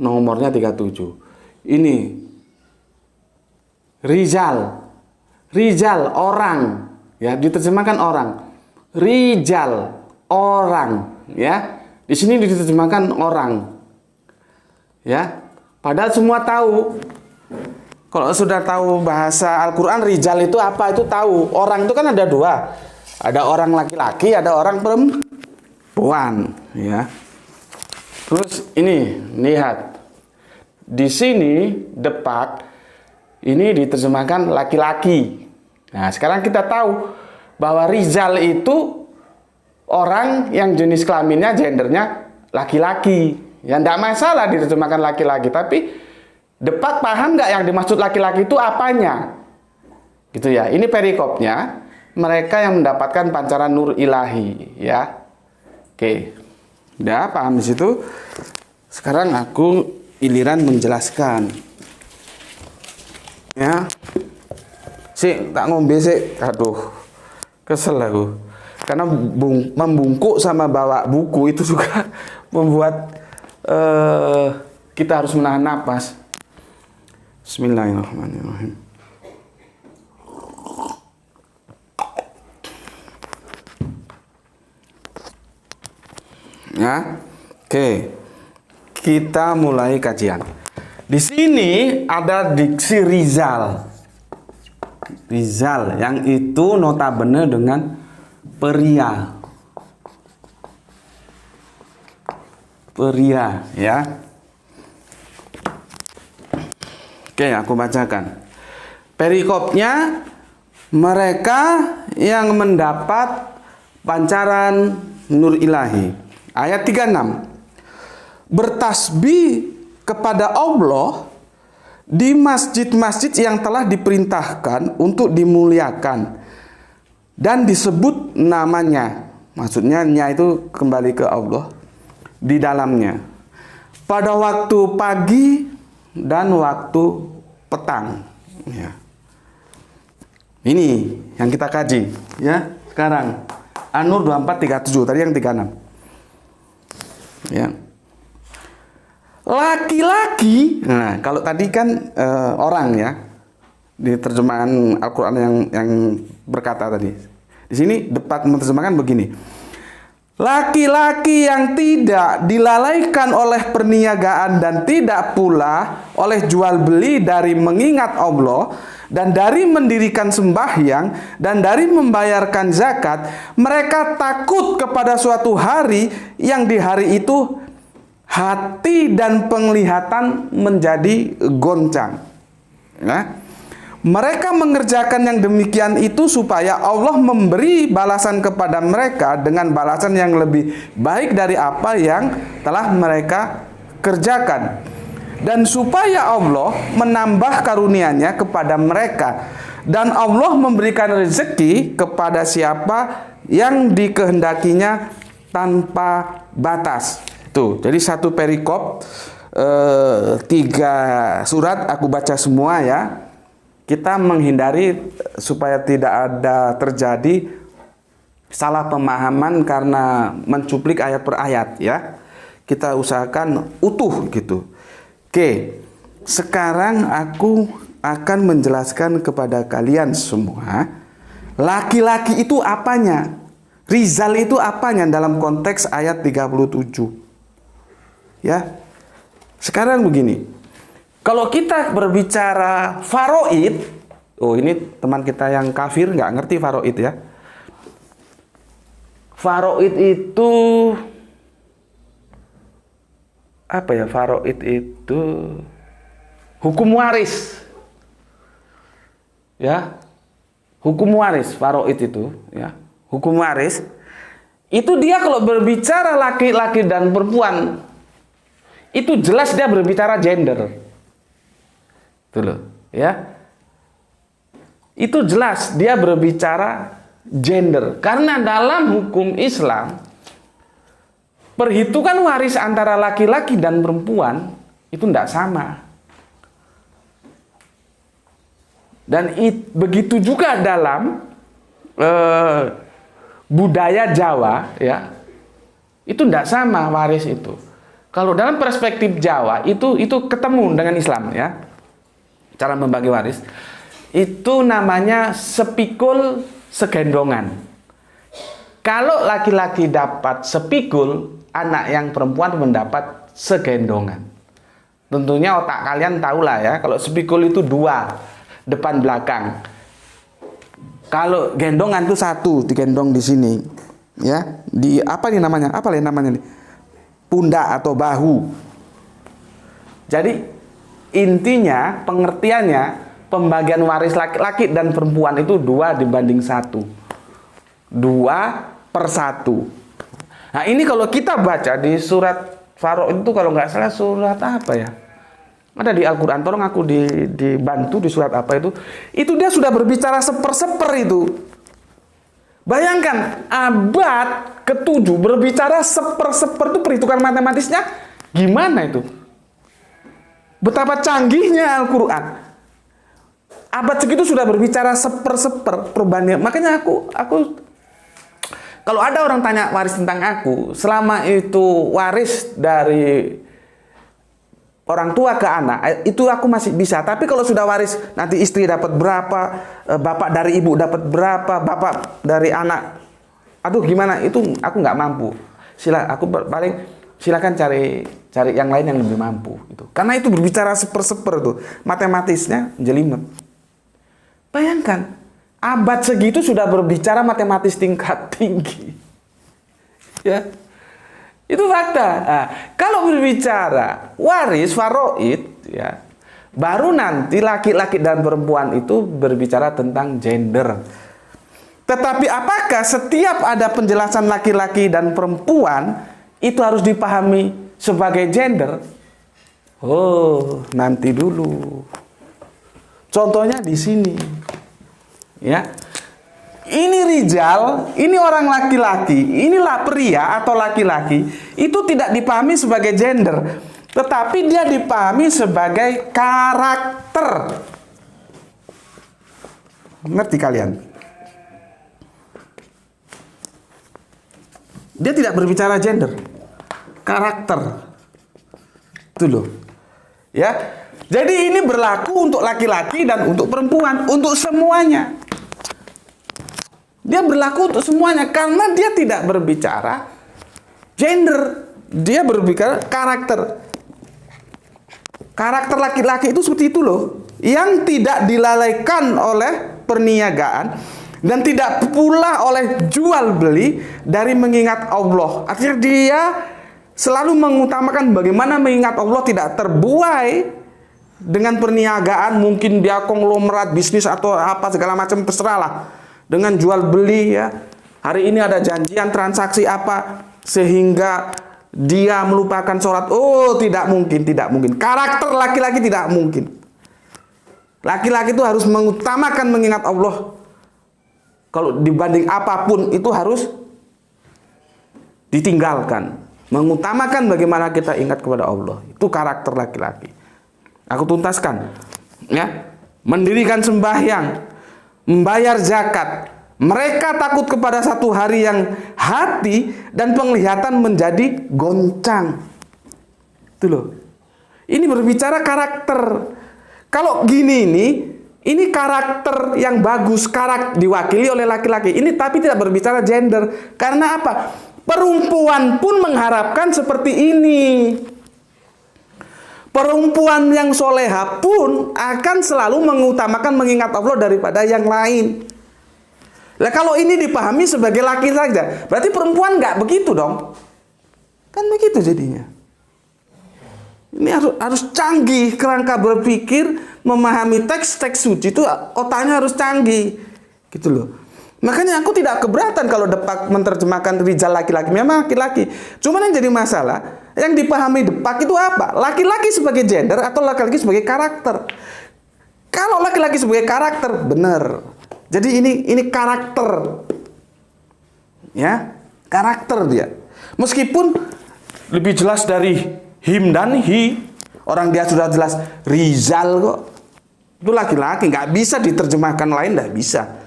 Nomornya 37. Ini Rijal orang ya, diterjemahkan orang. Rijal orang ya. Di sini diterjemahkan orang. Ya. Padahal semua tahu. Kalau sudah tahu bahasa Al-Qur'an, rijal itu apa? Itu tahu. Orang itu kan ada dua. Ada orang laki-laki, ada orang perempuan, ya. Terus ini, lihat. Di sini Depak ini diterjemahkan laki-laki. Nah, sekarang kita tahu bahwa rijal itu orang yang jenis kelaminnya, gendernya laki-laki. Ya, tidak masalah diterjemahkan laki-laki, tapi Depak paham nggak yang dimaksud laki-laki itu apanya? Gitu ya. Ini perikopnya, mereka yang mendapatkan pancaran nur ilahi, ya. Oke. Udah paham di situ? Sekarang aku giliran menjelaskan. Ya. Tak ngombe sih. Aduh. Kesel aku. Karena membungkuk sama bawa buku itu juga membuat kita harus menahan napas. Bismillahirrahmanirrahim. Ya. Oke. kita mulai kajian. Di sini ada diksi Rizal. Rizal yang itu notabene dengan pria. Pria, ya. Oke, aku bacakan. Perikopnya, mereka yang mendapat pancaran nur ilahi. Ayat 36. Bertasbih kepada Allah di masjid-masjid yang telah diperintahkan untuk dimuliakan dan disebut namanya. Maksudnya nya itu kembali ke Allah di dalamnya. Pada waktu pagi dan waktu petang. Ya. Ini yang kita kaji, ya. Sekarang An-Nur 24:37, tadi yang 36. Ya. Laki-laki, nah kalau tadi kan orang ya, di terjemahan Al-Quran yang berkata tadi. Di sini dapat menerjemahkan begini. Laki-laki yang tidak dilalaikan oleh perniagaan dan tidak pula oleh jual beli dari mengingat Allah dan dari mendirikan sembahyang dan dari membayarkan zakat, mereka takut kepada suatu hari yang di hari itu hati dan penglihatan menjadi goncang. Ya. Mereka mengerjakan yang demikian itu supaya Allah memberi balasan kepada mereka dengan balasan yang lebih baik dari apa yang telah mereka kerjakan. Dan supaya Allah menambah karunia-Nya kepada mereka. Dan Allah memberikan rezeki kepada siapa yang dikehendakinya tanpa batas. Tuh, jadi satu perikop 3 surat aku baca semua ya. Kita menghindari supaya tidak ada terjadi salah pemahaman karena mencuplik ayat per ayat ya. Kita usahakan utuh gitu. Oke, sekarang aku akan menjelaskan kepada kalian semua laki-laki itu apanya. Rizal itu apanya dalam konteks ayat 37. Ya, sekarang begini, kalau kita berbicara faraid, oh ini teman kita yang kafir nggak ngerti faraid ya. Faraid itu apa ya? Faraid itu hukum waris, ya, hukum waris. Faraid itu, ya, hukum waris. Itu dia kalau berbicara laki-laki dan perempuan, itu jelas dia berbicara gender. Tuh loh, ya. Itu jelas dia berbicara gender. Karena dalam hukum Islam, perhitungan waris antara laki-laki dan perempuan itu tidak sama. Dan begitu juga dalam budaya Jawa, ya, itu tidak sama waris itu. Kalau dalam perspektif Jawa itu ketemu dengan Islam ya. Cara membagi waris itu namanya sepikul segendongan. Kalau laki-laki dapat sepikul, anak yang perempuan mendapat segendongan. Tentunya otak kalian tahulah ya, kalau sepikul itu 2, depan belakang. Kalau gendongan itu 1, digendong di sini. Ya, di apa nih namanya? Apa nih namanya nih? Pundak atau bahu. Jadi intinya, pengertiannya, pembagian waris laki-laki dan perempuan itu 2:1. 2/1. Nah ini kalau kita baca di surat Faraid itu, kalau nggak salah surat apa ya? Ada di Al-Quran, tolong aku dibantu di surat apa itu. Itu dia sudah berbicara seper-seper itu. Bayangkan abad ke-7 berbicara seper-seper itu, perhitungan matematisnya gimana itu? Betapa canggihnya Al-Quran. Abad segitu sudah berbicara seper-seper perbandingan. Makanya aku kalau ada orang tanya waris tentang aku, selama itu waris dari orang tua ke anak, itu aku masih bisa. Tapi kalau sudah waris, nanti istri dapat berapa, bapak dari ibu dapat berapa, bapak dari anak, aduh gimana, itu aku nggak mampu. Aku paling silakan cari yang lain yang lebih mampu itu. Karena itu berbicara seper-seper tuh, matematisnya jelimet. Bayangkan, abad segitu sudah berbicara matematis tingkat tinggi. Ya. Itu fakta. Nah, kalau berbicara waris faraid ya, baru nanti laki-laki dan perempuan itu berbicara tentang gender. Tetapi apakah setiap ada penjelasan laki-laki dan perempuan itu harus dipahami sebagai gender? Oh, nanti dulu. Contohnya di sini. Ya. Ini rijal, ini orang laki-laki, inilah pria atau laki-laki, itu tidak dipahami sebagai gender, tetapi dia dipahami sebagai karakter. Ngerti kalian? Dia tidak berbicara gender, karakter. Itu loh. Ya. Jadi ini berlaku untuk laki-laki dan untuk perempuan, untuk semuanya. Dia berlaku untuk semuanya karena dia tidak berbicara gender, dia berbicara karakter. Karakter laki-laki itu seperti itu loh, yang tidak dilalaikan oleh perniagaan dan tidak pula oleh jual beli dari mengingat Allah. Artinya dia selalu mengutamakan bagaimana mengingat Allah tidak terbuai dengan perniagaan, mungkin dia konglomerat bisnis atau apa segala macam, terserahlah. Dengan jual beli ya. Hari ini ada janjian transaksi apa sehingga dia melupakan sholat. Oh, tidak mungkin, tidak mungkin. Karakter laki-laki tidak mungkin. Laki-laki itu harus mengutamakan mengingat Allah. Kalau dibanding apapun itu harus ditinggalkan. Mengutamakan bagaimana kita ingat kepada Allah. Itu karakter laki-laki. Aku tuntaskan. Ya. Mendirikan sembahyang, membayar zakat. Mereka takut kepada satu hari yang hati dan penglihatan menjadi goncang. Itu loh. Ini berbicara karakter. Kalau gini ini karakter yang bagus, karakter diwakili oleh laki-laki. Ini tapi tidak berbicara gender. Karena apa? Perempuan pun mengharapkan seperti ini. Perempuan yang soleha pun akan selalu mengutamakan mengingat Allah daripada yang lain. Nah, kalau ini dipahami sebagai laki saja, berarti perempuan nggak begitu dong. Kan begitu jadinya. Ini harus canggih kerangka berpikir, memahami teks-teks suci itu otaknya harus canggih. Gitu loh. Makanya aku tidak keberatan kalau Depak menerjemahkan rijal laki-laki. Memang laki-laki. Cuman yang jadi masalah, yang dipahami Depak itu apa? Laki-laki sebagai gender atau laki-laki sebagai karakter? Kalau laki-laki sebagai karakter, benar. Jadi ini karakter. Ya, karakter dia. Meskipun lebih jelas dari him dan he, orang dia sudah jelas rijal kok. Itu laki-laki, nggak bisa diterjemahkan lain, nggak bisa.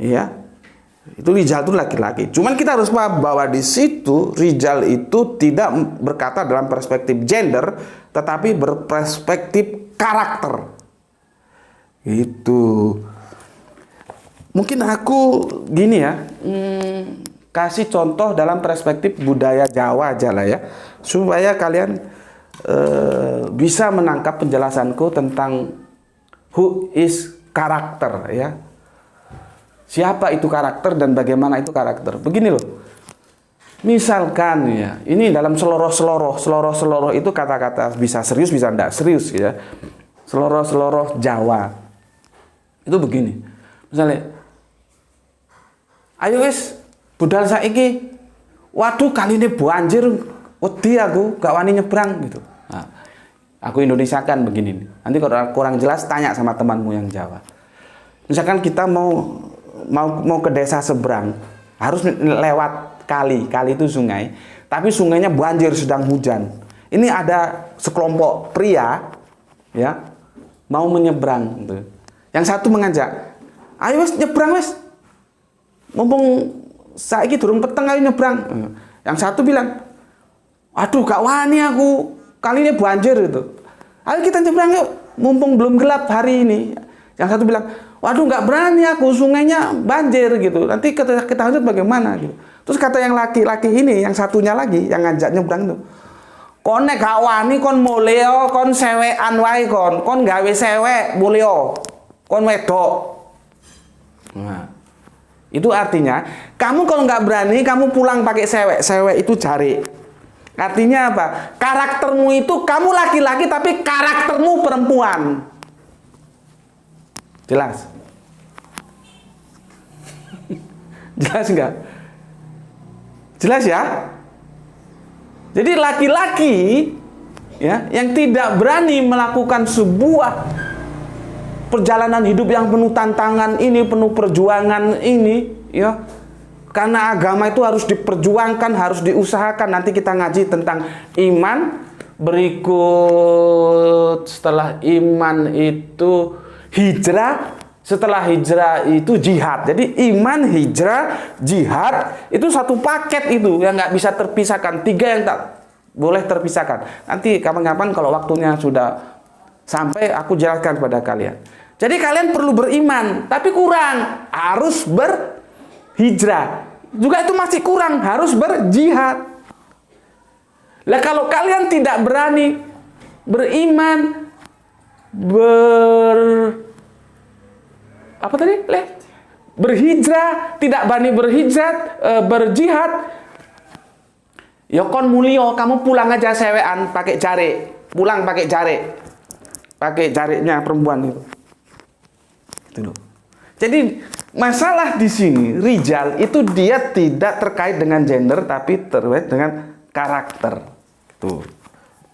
Ya, itu rijal itu laki-laki. Cuman kita harus paham bahwa di situ rijal itu tidak berkata dalam perspektif gender, tetapi berperspektif karakter. Itu. Mungkin aku gini ya, kasih contoh dalam perspektif budaya Jawa aja lah ya, supaya kalian bisa menangkap penjelasanku tentang who is karakter ya. Siapa itu karakter dan bagaimana itu karakter. Begini loh. Misalkan ya, ini dalam seloroh itu kata-kata bisa serius bisa enggak serius ya. Seloroh Jawa. Itu begini. Misalnya, ayo wis budal saiki. Waduh, kali ini banjir, wedi aku gak wani nyebrang gitu. Nah, aku Indonesia kan begini. Nanti kalau kurang jelas tanya sama temanmu yang Jawa. Misalkan kita mau ke desa seberang, harus lewat kali itu sungai, tapi sungainya banjir sedang hujan. Ini ada sekelompok pria, ya, mau menyeberang. Gitu. Yang satu mengajak, ayo wes nyebrang wes, mumpung saiki durung peteng ayo nyebrang. Yang satu bilang, aduh gak wani aku, kali ini banjir gitu. Ayo kita nyebrang yuk, mumpung belum gelap hari ini. Yang satu bilang, waduh nggak berani aku, sungainya banjir gitu. Nanti kita lanjut bagaimana gitu. Terus kata yang laki-laki ini, yang satunya lagi, yang ngajak nyebrang itu, kon nek gak wani kon muleo, kon sewekan wae kon gawe sewek muleo, kon wedok. Nah, itu artinya kamu kalau nggak berani, kamu pulang pakai sewek. Sewek itu jari. Artinya apa? Karaktermu itu kamu laki-laki tapi karaktermu perempuan. Jelas? Jelas nggak? Jelas ya? Jadi laki-laki ya yang tidak berani melakukan sebuah perjalanan hidup yang penuh tantangan ini, penuh perjuangan ini, ya. Karena agama itu harus diperjuangkan, harus diusahakan. Nanti kita ngaji tentang iman. Berikut setelah iman itu hijrah. Setelah hijrah itu jihad. Jadi iman, hijrah, jihad itu satu paket itu yang nggak bisa terpisahkan. 3 yang tak boleh terpisahkan. Nanti kapan-kapan kalau waktunya sudah sampai aku jelaskan kepada kalian. Jadi kalian perlu beriman, tapi kurang. Harus berhijrah. Juga itu masih kurang, harus berjihad. Lah kalau kalian tidak berani beriman, berhijrah, tidak berani berjihad, ya kon mulio, kamu pulang aja sewean pakai jari, pulang pakai jari, pakai jarinya perempuan itu. Gitu loh. Jadi masalah di sini rijal itu dia tidak terkait dengan gender tapi terkait dengan karakter. Tuh.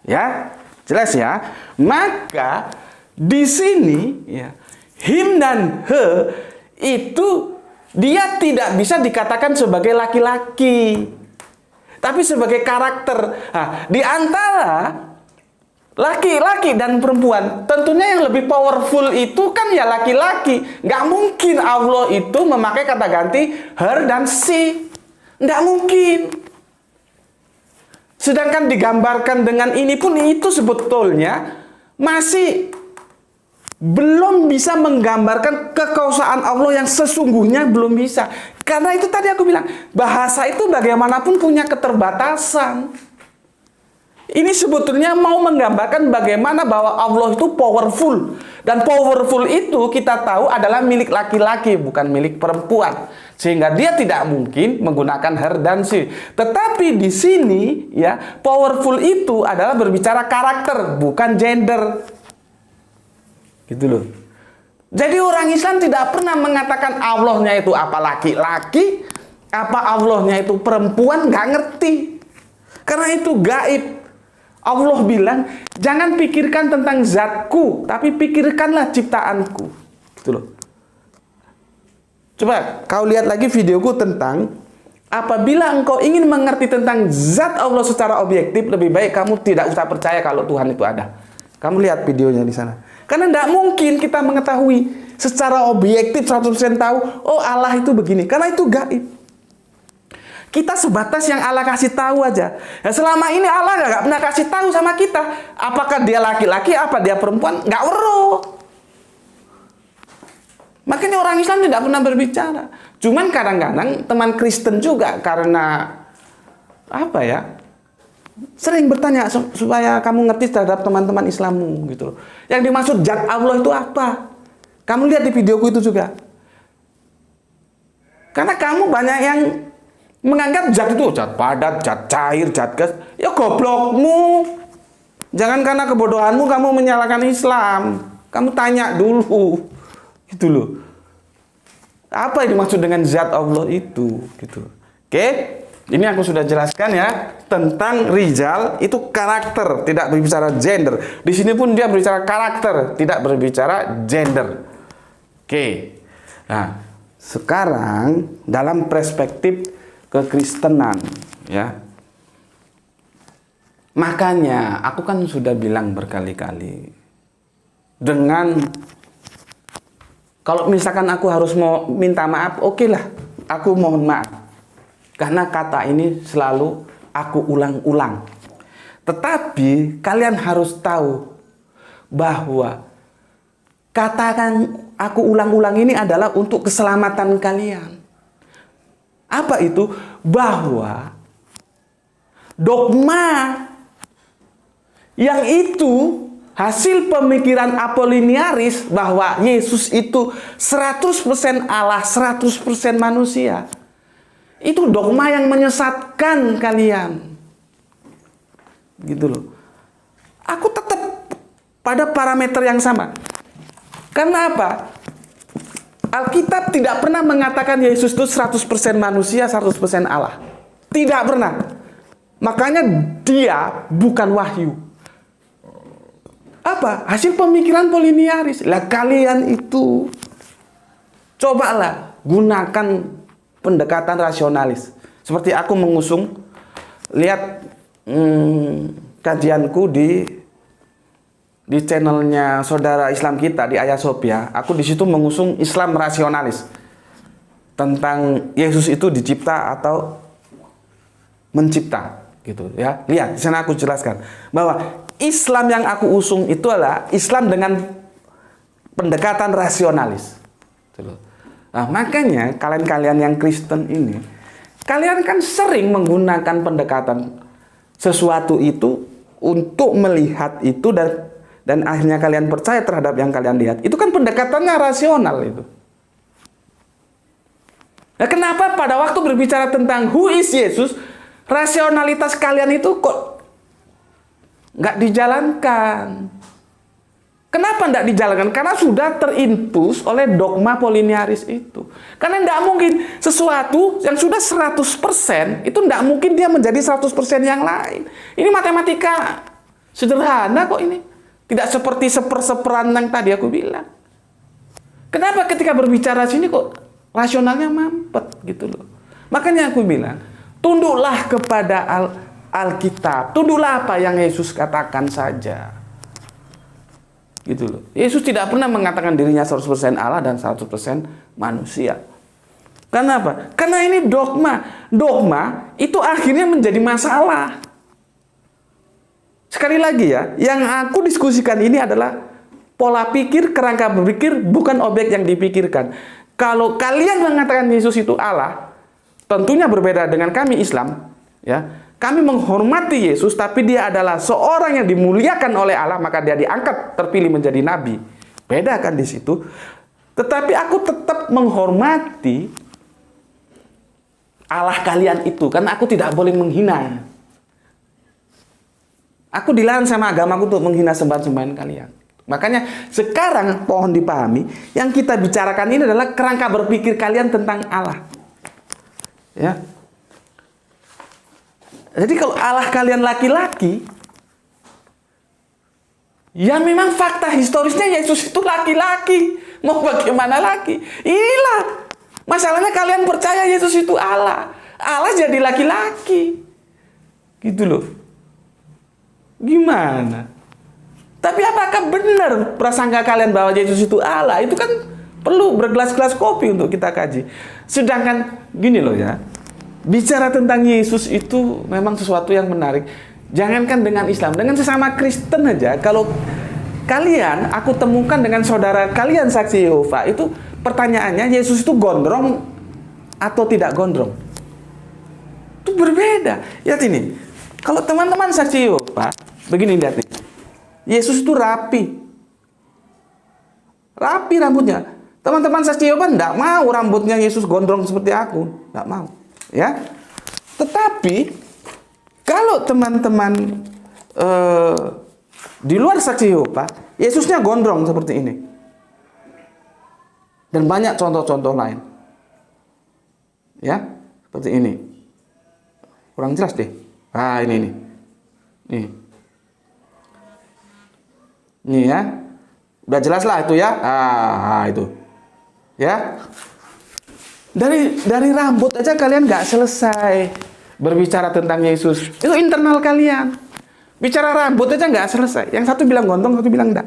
Ya, jelas ya. Maka di sini ya him dan he itu dia tidak bisa dikatakan sebagai laki-laki, tapi sebagai karakter. Nah, di antara laki-laki dan perempuan, tentunya yang lebih powerful itu kan ya laki-laki. Nggak mungkin Allah itu memakai kata ganti her dan she. Nggak mungkin. Sedangkan digambarkan dengan ini pun itu sebetulnya masih belum bisa menggambarkan kekuasaan Allah yang sesungguhnya, belum bisa. Karena itu tadi aku bilang, bahasa itu bagaimanapun punya keterbatasan. Ini sebetulnya mau menggambarkan bagaimana bahwa Allah itu powerful. Dan powerful itu kita tahu adalah milik laki-laki, bukan milik perempuan. Sehingga dia tidak mungkin menggunakan her dan she. Tetapi di sini ya, powerful itu adalah berbicara karakter, bukan gender. Gitu loh. Jadi orang Islam tidak pernah mengatakan Allahnya itu apa laki-laki, apa Allahnya itu perempuan, nggak ngerti. Karena itu gaib. Allah bilang, jangan pikirkan tentang zatku, tapi pikirkanlah ciptaanku. Gitu loh. Coba kau lihat lagi videoku tentang apabila engkau ingin mengerti tentang zat Allah secara objektif, lebih baik kamu tidak usah percaya kalau Tuhan itu ada. Kamu lihat videonya di sana. Karena tidak mungkin kita mengetahui secara objektif 100% tahu, oh Allah itu begini. Karena itu gaib. Kita sebatas yang Allah kasih tahu aja. Nah, selama ini Allah nggak pernah kasih tahu sama kita. Apakah dia laki-laki, apa dia perempuan? Nggak weruh. Makanya orang Islam tidak pernah berbicara. Cuman kadang-kadang teman Kristen juga karena apa ya? Sering bertanya supaya kamu ngerti terhadap teman-teman Islammu gitu loh. Yang dimaksud zat Allah itu apa? Kamu lihat di videoku itu juga. Karena kamu banyak yang menganggap zat itu zat padat, zat cair, zat gas. Ya goblokmu. Jangan karena kebodohanmu kamu menyalahkan Islam. Kamu tanya dulu. Gitu loh. Apa yang dimaksud dengan zat Allah itu gitu. Oke? Ini aku sudah jelaskan ya tentang rijal itu karakter, tidak berbicara gender. Di sini pun dia berbicara karakter, tidak berbicara gender. Oke. Nah, sekarang dalam perspektif kekristenan ya. Makanya aku kan sudah bilang berkali-kali, dengan kalau misalkan aku harus mau minta maaf, oke lah, aku mohon maaf. Karena kata ini selalu aku ulang-ulang. Tetapi kalian harus tahu bahwa katakan aku ulang-ulang ini adalah untuk keselamatan kalian. Apa itu? Bahwa dogma yang itu hasil pemikiran Apoliniaris bahwa Yesus itu 100% Allah, 100% manusia. Itu dogma yang menyesatkan kalian. Gitu loh. Aku tetap pada parameter yang sama. Karena apa? Alkitab tidak pernah mengatakan Yesus itu 100% manusia, 100% Allah. Tidak pernah. Makanya dia bukan wahyu. Apa? Hasil pemikiran Apoliniaris. Lah kalian itu cobalah gunakan pendekatan rasionalis. Seperti aku mengusung, lihat kajianku di channelnya saudara Islam kita di Ayah Sophia. Aku di situ mengusung Islam rasionalis tentang Yesus itu dicipta atau mencipta, gitu ya. Lihat di sana aku jelaskan bahwa Islam yang aku usung itu adalah Islam dengan pendekatan rasionalis. Nah, makanya kalian-kalian yang Kristen ini, kalian kan sering menggunakan pendekatan sesuatu itu untuk melihat itu dan akhirnya kalian percaya terhadap yang kalian lihat. Itu kan pendekatannya rasional itu. Nah, kenapa pada waktu berbicara tentang who is Yesus, rasionalitas kalian itu kok nggak dijalankan? Kenapa nggak dijalankan? Karena sudah terinfus oleh dogma Apoliniaris itu. Karena nggak mungkin sesuatu yang sudah 100%, itu nggak mungkin dia menjadi 100% yang lain. Ini matematika sederhana kok ini. Tidak seperti seper-seperan yang tadi aku bilang. Kenapa ketika berbicara sini kok rasionalnya mampet gitu loh. Makanya aku bilang, tunduklah kepada Alkitab. Tunduklah apa yang Yesus katakan saja. Gitu loh. Yesus tidak pernah mengatakan dirinya 100% Allah dan 100% manusia. Karena apa? Karena ini dogma. Dogma itu akhirnya menjadi masalah. Sekali lagi ya, yang aku diskusikan ini adalah pola pikir, kerangka berpikir, bukan objek yang dipikirkan. Kalau kalian mengatakan Yesus itu Allah, tentunya berbeda dengan kami Islam, ya. Kami menghormati Yesus, tapi dia adalah seorang yang dimuliakan oleh Allah, maka dia diangkat, terpilih menjadi nabi. Beda kan di situ. Tetapi aku tetap menghormati Allah kalian itu, karena aku tidak boleh menghina. Aku dilarang sama agamaku untuk menghina sembahan-sembahan kalian. Makanya sekarang pohon dipahami, yang kita bicarakan ini adalah kerangka berpikir kalian tentang Allah. Ya. Jadi kalau Allah kalian laki-laki, ya memang fakta historisnya Yesus itu laki-laki. Mau bagaimana lagi? Inilah masalahnya, kalian percaya Yesus itu Allah. Allah jadi laki-laki. Gitu loh. Gimana? Tapi apakah benar prasangka kalian bahwa Yesus itu Allah? Itu kan perlu bergelas-gelas kopi untuk kita kaji. Sedangkan gini loh ya. Bicara tentang Yesus itu memang sesuatu yang menarik. Jangankan dengan Islam, dengan sesama Kristen aja. Kalau kalian, aku temukan dengan saudara kalian saksi Yehova, itu pertanyaannya, Yesus itu gondrong atau tidak gondrong? Itu berbeda. Lihat ini. Kalau teman-teman saksi Yehova, begini lihat nih. Yesus itu rapi. Rapi rambutnya. Teman-teman saksi Yehova enggak mau rambutnya Yesus gondrong seperti aku. Enggak mau. Ya, tetapi kalau teman-teman di luar saksi Yehova, Yesusnya gondrong seperti ini, dan banyak contoh-contoh lain, ya, seperti ini. Kurang jelas deh. Ah, ini ya, udah jelas lah itu ya. Itu, ya. Dari rambut aja kalian nggak selesai berbicara tentang Yesus. Itu internal kalian. Bicara rambut aja nggak selesai. Yang satu bilang gondrong, satu bilang enggak.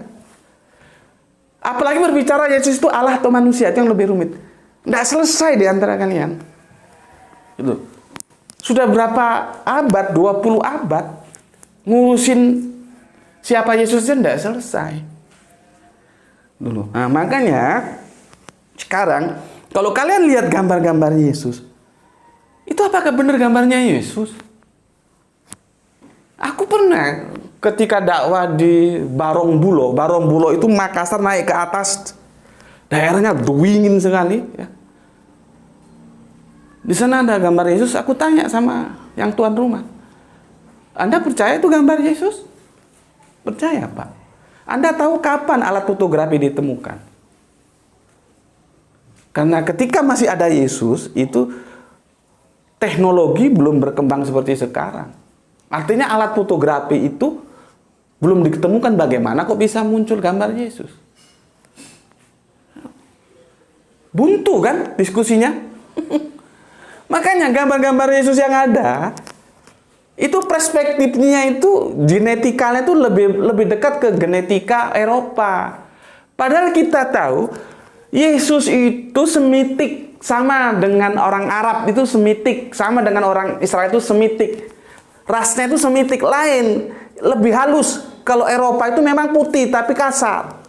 Apalagi berbicara Yesus itu Allah atau manusia, itu yang lebih rumit. Nggak selesai di antara kalian. Itu. Sudah berapa abad, 20 abad, ngurusin siapa Yesus aja nggak selesai. Dulu. Nah, makanya sekarang kalau kalian lihat gambar-gambar Yesus, Itu apakah benar gambarnya Yesus? Aku pernah ketika dakwah di Barongbulo. Barongbulo itu Makassar, naik ke atas, daerahnya dingin sekali. Ya. Di sana ada gambar Yesus. Aku tanya sama yang tuan rumah, Anda percaya itu gambar Yesus? Percaya, Pak. Anda tahu kapan alat fotografi ditemukan? Karena ketika masih ada Yesus, itu teknologi belum berkembang seperti sekarang. Artinya alat fotografi itu belum ditemukan, bagaimana kok bisa muncul gambar Yesus. Buntu kan diskusinya? Makanya gambar-gambar Yesus yang ada, itu perspektifnya itu, genetikalnya itu lebih dekat ke genetika Eropa. Padahal kita tahu, Yesus itu Semitik, sama dengan orang Arab itu Semitik, sama dengan orang Israel itu Semitik. Rasnya itu Semitik, lain, lebih halus. Kalau Eropa itu memang putih tapi kasar.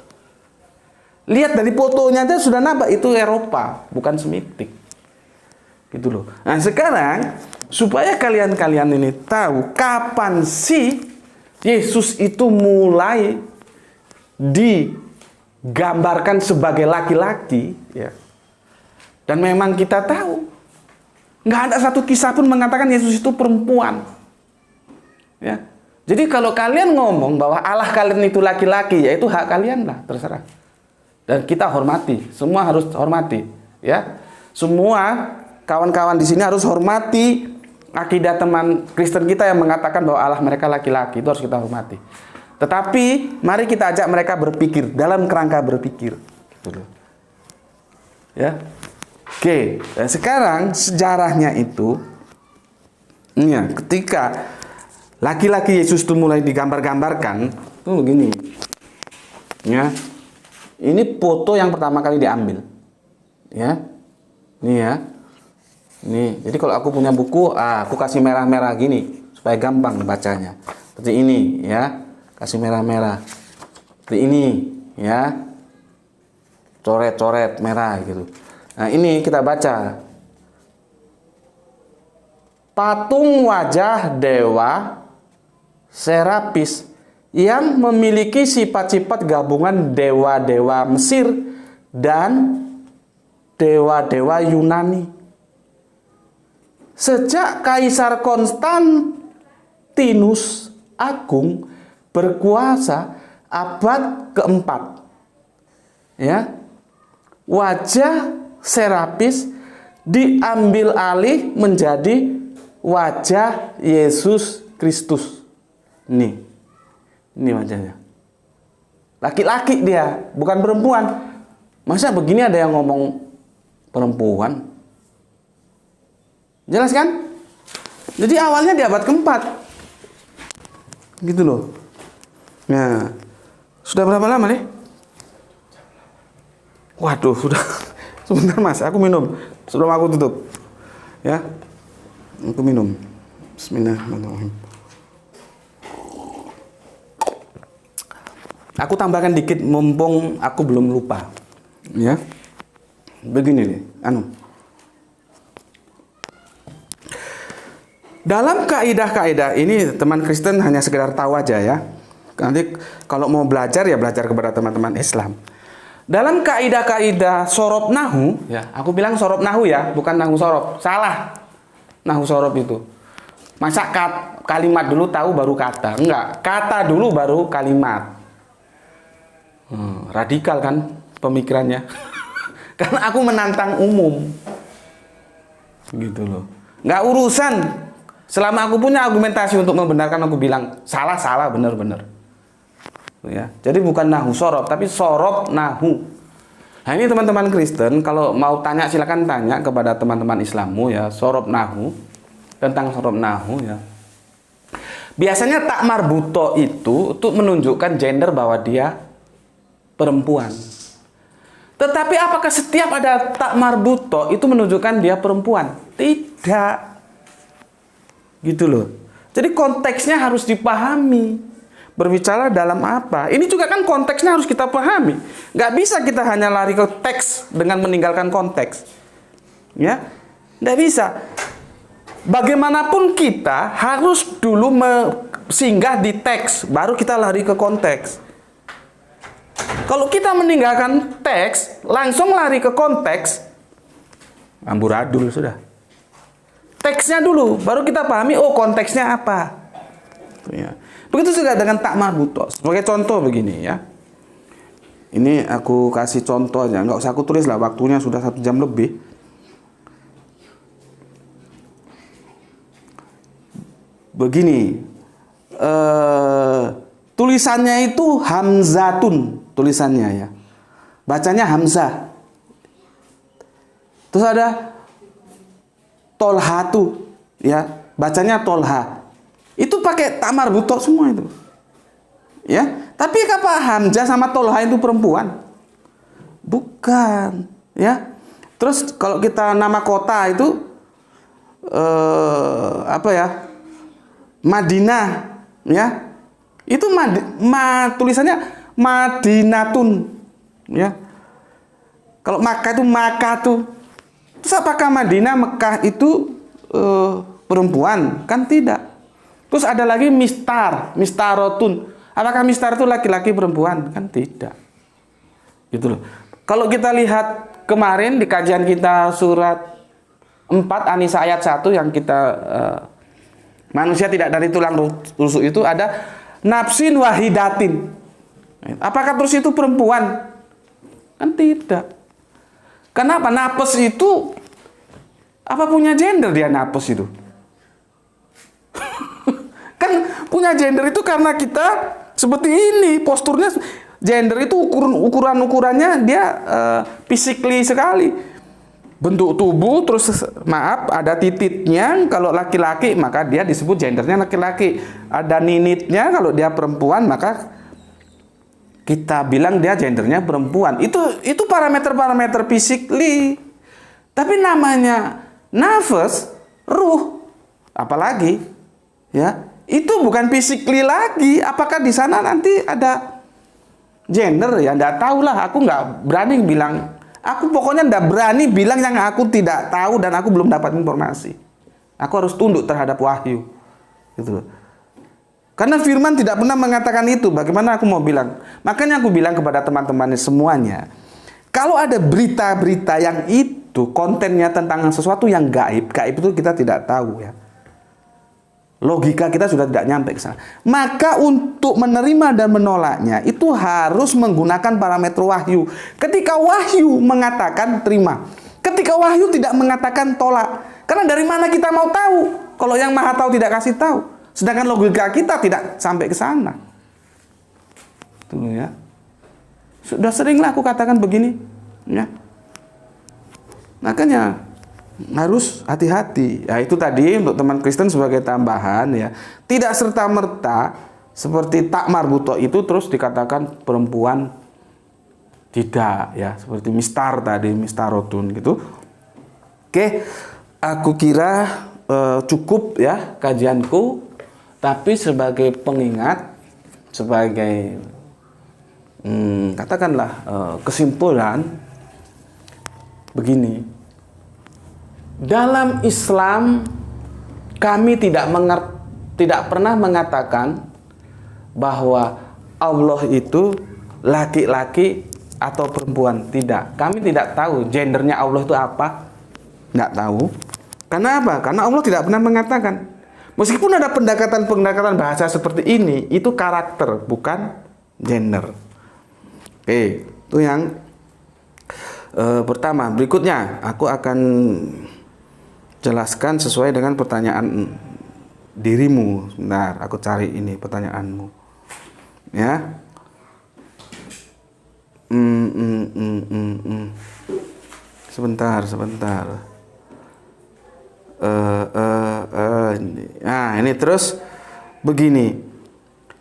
Lihat dari fotonya aja sudah nampak itu Eropa, bukan Semitik. Gitu loh. Nah sekarang supaya kalian ini tahu kapan sih Yesus itu mulai digambarkan sebagai laki-laki, ya. Dan memang kita tahu nggak ada satu kisah pun mengatakan Yesus itu perempuan, ya. Jadi kalau kalian ngomong bahwa Allah kalian itu laki-laki, ya itu hak kalian lah, terserah. Dan kita hormati, semua harus hormati, ya. Semua kawan-kawan di sini harus hormati akidah teman Kristen kita yang mengatakan bahwa Allah mereka laki-laki, itu harus kita hormati. Tetapi mari kita ajak mereka berpikir dalam kerangka berpikir. Ya. Oke, nah, sekarang sejarahnya itu ya, ketika laki-laki Yesus itu mulai digambar-gambarkan, itu begini. Ya. Ini foto yang pertama kali diambil. Ya. Ini ya. Nih, jadi kalau aku punya buku, aku kasih merah-merah gini supaya gampang bacanya. Seperti ini, ya, kasih merah-merah. Seperti ini, ya, coret-coret merah gitu. Nah, ini kita baca. Patung wajah dewa Serapis yang memiliki sifat-sifat gabungan dewa-dewa Mesir dan dewa-dewa Yunani. Sejak Kaisar Konstantinus Agung berkuasa abad keempat, ya, wajah Serapis diambil alih menjadi wajah Yesus Kristus. Ini wajahnya. Laki-laki dia, bukan perempuan. Masa begini ada yang ngomong perempuan? Jelas kan? Jadi awalnya di abad keempat. Gitu loh. Nah, sudah berapa lama nih? Waduh, sudah. Sebentar Mas, aku minum sebelum aku tutup. Ya. Aku minum. Bismillahirrahmanirrahim. Aku tambahkan dikit mumpung aku belum lupa. Ya. Begini nih, dalam kaidah-kaidah ini teman Kristen hanya sekedar tahu aja ya. Nanti kalau mau belajar ya belajar kepada teman-teman Islam. Dalam kaidah-kaidah sorob nahu, ya, aku bilang sorob nahu ya, bukan nahu sorob. Salah. Nahu sorob itu. Masa kalimat dulu tahu baru kata? Enggak, kata dulu baru kalimat. Radikal kan pemikirannya. Karena aku menantang umum. Gitu loh. Enggak urusan. Selama aku punya argumentasi untuk membenarkan, aku bilang salah, benar. Ya, jadi bukan nahu sorob, tapi sorob nahu. Nah ini teman-teman Kristen, kalau mau tanya silakan tanya kepada teman-teman Islammu ya, sorob nahu, tentang sorob nahu ya. Biasanya tak marbuto itu untuk menunjukkan gender bahwa dia perempuan. Tetapi apakah setiap ada tak marbuto itu menunjukkan dia perempuan? Tidak. Gitu loh. Jadi konteksnya harus dipahami. Berbicara dalam apa? Ini juga kan konteksnya harus kita pahami. Nggak bisa kita hanya lari ke teks dengan meninggalkan konteks. Ya, nggak bisa. bagaimanapun kita harus dulu singgah di teks, baru kita lari ke konteks. Kalau kita meninggalkan teks, langsung lari ke konteks, amburadul sudah. Teksnya dulu, baru kita pahami, oh konteksnya apa. Ya. Begitu juga dengan tak marbuto. Sebagai contoh begini ya. Ini aku kasih contoh aja, nggak usah aku tulis lah, waktunya sudah 1 jam lebih. Begini, tulisannya itu hamzatun, tulisannya ya, bacanya hamzah. Terus ada tolhatu, ya, bacanya tolha. Itu pakai tak marbuto semua itu. Ya, tapi apa hamzah sama tolha itu perempuan? Bukan, ya. Terus kalau kita nama kota itu apa ya? Madinah, ya. Itu tulisannya Madinatun, ya. Kalau Makkah itu Makatu. Terus apakah Madinah, Mekah itu perempuan? Kan tidak. Terus ada lagi mistarotun. Apakah mistar itu laki-laki perempuan? Kan tidak. Gitu loh. Kalau kita lihat kemarin di kajian kita surat 4 An-Nisa ayat 1 yang kita manusia tidak dari tulang rusuk itu ada nafsin wahidatin. Apakah terus itu perempuan? Kan tidak. Kenapa? Napes itu apa punya gender dia napes itu? Kan punya gender itu karena kita seperti ini posturnya. Gender itu ukurannya dia physically sekali. Bentuk tubuh terus maaf ada titiknya kalau laki-laki maka dia disebut gendernya laki-laki. Ada ninitnya kalau dia perempuan maka kita bilang dia gendernya perempuan. Itu parameter-parameter physically. Tapi namanya nafas, ruh, apalagi ya, itu bukan physically lagi. Apakah di sana nanti ada gender ya? Nggak tahu lah. Aku nggak berani bilang. Aku pokoknya nggak berani bilang yang aku tidak tahu dan aku belum dapat informasi. Aku harus tunduk terhadap wahyu. Gitu loh. Karena firman tidak pernah mengatakan itu. Bagaimana aku mau bilang? Makanya aku bilang kepada teman-teman semuanya. Kalau ada berita-berita yang itu kontennya tentang sesuatu yang gaib. Gaib itu kita tidak tahu ya. Logika kita sudah tidak nyampe ke sana. Maka untuk menerima dan menolaknya itu harus menggunakan parameter wahyu. Ketika wahyu mengatakan terima. Ketika wahyu tidak mengatakan tolak. Karena dari mana kita mau tahu? Kalau yang maha tahu tidak kasih tahu. Sedangkan logika kita tidak sampai ke sana. Tuh ya. Sudah seringlah aku katakan begini, ya. Makanya harus hati-hati. Ya itu tadi untuk teman Kristen sebagai tambahan ya. Tidak serta-merta seperti tak marbuto itu terus dikatakan perempuan, tidak ya. Seperti mistar tadi, mistarotun gitu. Oke, aku kira cukup ya kajianku. Tapi sebagai pengingat, sebagai katakanlah kesimpulan begini. Dalam Islam kami tidak pernah mengatakan bahwa Allah itu laki-laki atau perempuan. Tidak. Kami tidak tahu gendernya Allah itu apa. Nggak tahu. Karena apa? Karena Allah tidak pernah mengatakan. Meskipun ada pendekatan-pendekatan bahasa seperti ini, itu karakter, bukan gender. Oke, itu yang pertama. Berikutnya, aku akan jelaskan sesuai dengan pertanyaan dirimu. Sebentar, aku cari ini pertanyaanmu. Ya. Sebentar. Nah ini terus begini.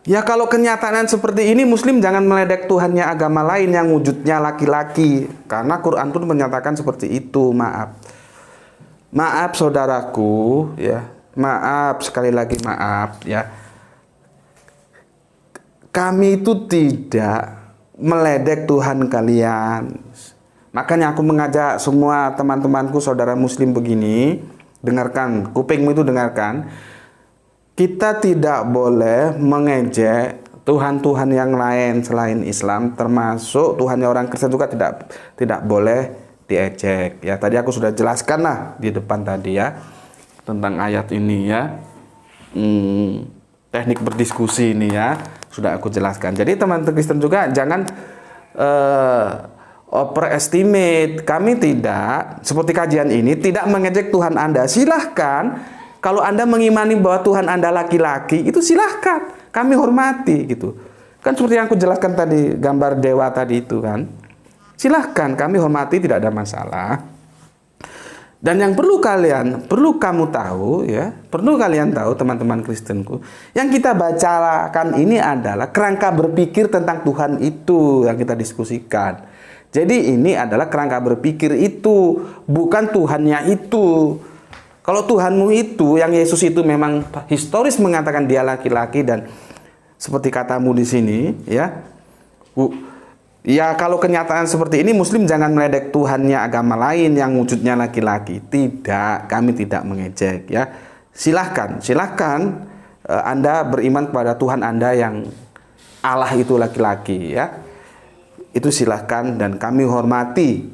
Ya kalau kenyataan seperti ini Muslim jangan meledek Tuhannya agama lain yang wujudnya laki-laki. Karena Quran pun menyatakan seperti itu. Maaf saudaraku ya. Maaf sekali lagi maaf ya. Kami itu tidak meledek Tuhan kalian. Makanya aku mengajak semua teman-temanku saudara Muslim begini. dengarkan, kupingmu itu dengarkan. Kita tidak boleh mengejek Tuhan-Tuhan yang lain selain Islam, termasuk Tuhannya orang Kristen juga tidak boleh diejek. Ya, tadi aku sudah jelaskan lah di depan tadi ya tentang ayat ini ya. Teknik berdiskusi ini ya sudah aku jelaskan. Jadi teman-teman Kristen juga jangan overestimate. Kami tidak, seperti kajian ini, tidak mengejek Tuhan Anda. Silahkan, kalau Anda mengimani bahwa Tuhan Anda laki-laki, itu silahkan, kami hormati gitu. Kan seperti yang aku jelaskan tadi, gambar dewa tadi itu kan. Silahkan, kami hormati, tidak ada masalah. Dan yang perlu kamu tahu ya, perlu kalian tahu teman-teman Kristenku, yang kita bacakan ini adalah kerangka berpikir tentang Tuhan itu yang kita diskusikan. Jadi ini adalah kerangka berpikir itu, bukan Tuhannya itu. Kalau Tuhanmu itu, yang Yesus itu memang historis mengatakan dia laki-laki dan seperti katamu di sini, ya. Ya kalau kenyataan seperti ini, Muslim jangan meledek Tuhannya agama lain yang wujudnya laki-laki. Tidak, kami tidak mengejek, ya. Silahkan Anda beriman kepada Tuhan Anda yang Allah itu laki-laki, ya. Itu silahkan dan kami hormati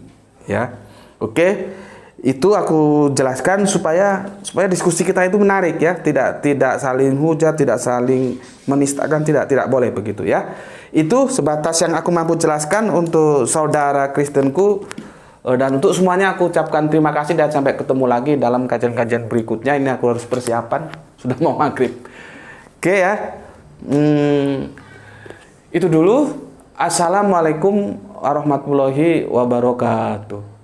ya. Oke, itu aku jelaskan supaya diskusi kita itu menarik ya, tidak saling hujat, tidak saling menistakan, tidak boleh begitu ya. Itu sebatas yang aku mampu jelaskan untuk saudara Kristenku, dan untuk semuanya aku ucapkan terima kasih dan sampai ketemu lagi dalam kajian-kajian berikutnya. Ini aku harus persiapan, sudah mau maghrib. Oke ya, itu dulu. Assalamualaikum warahmatullahi wabarakatuh.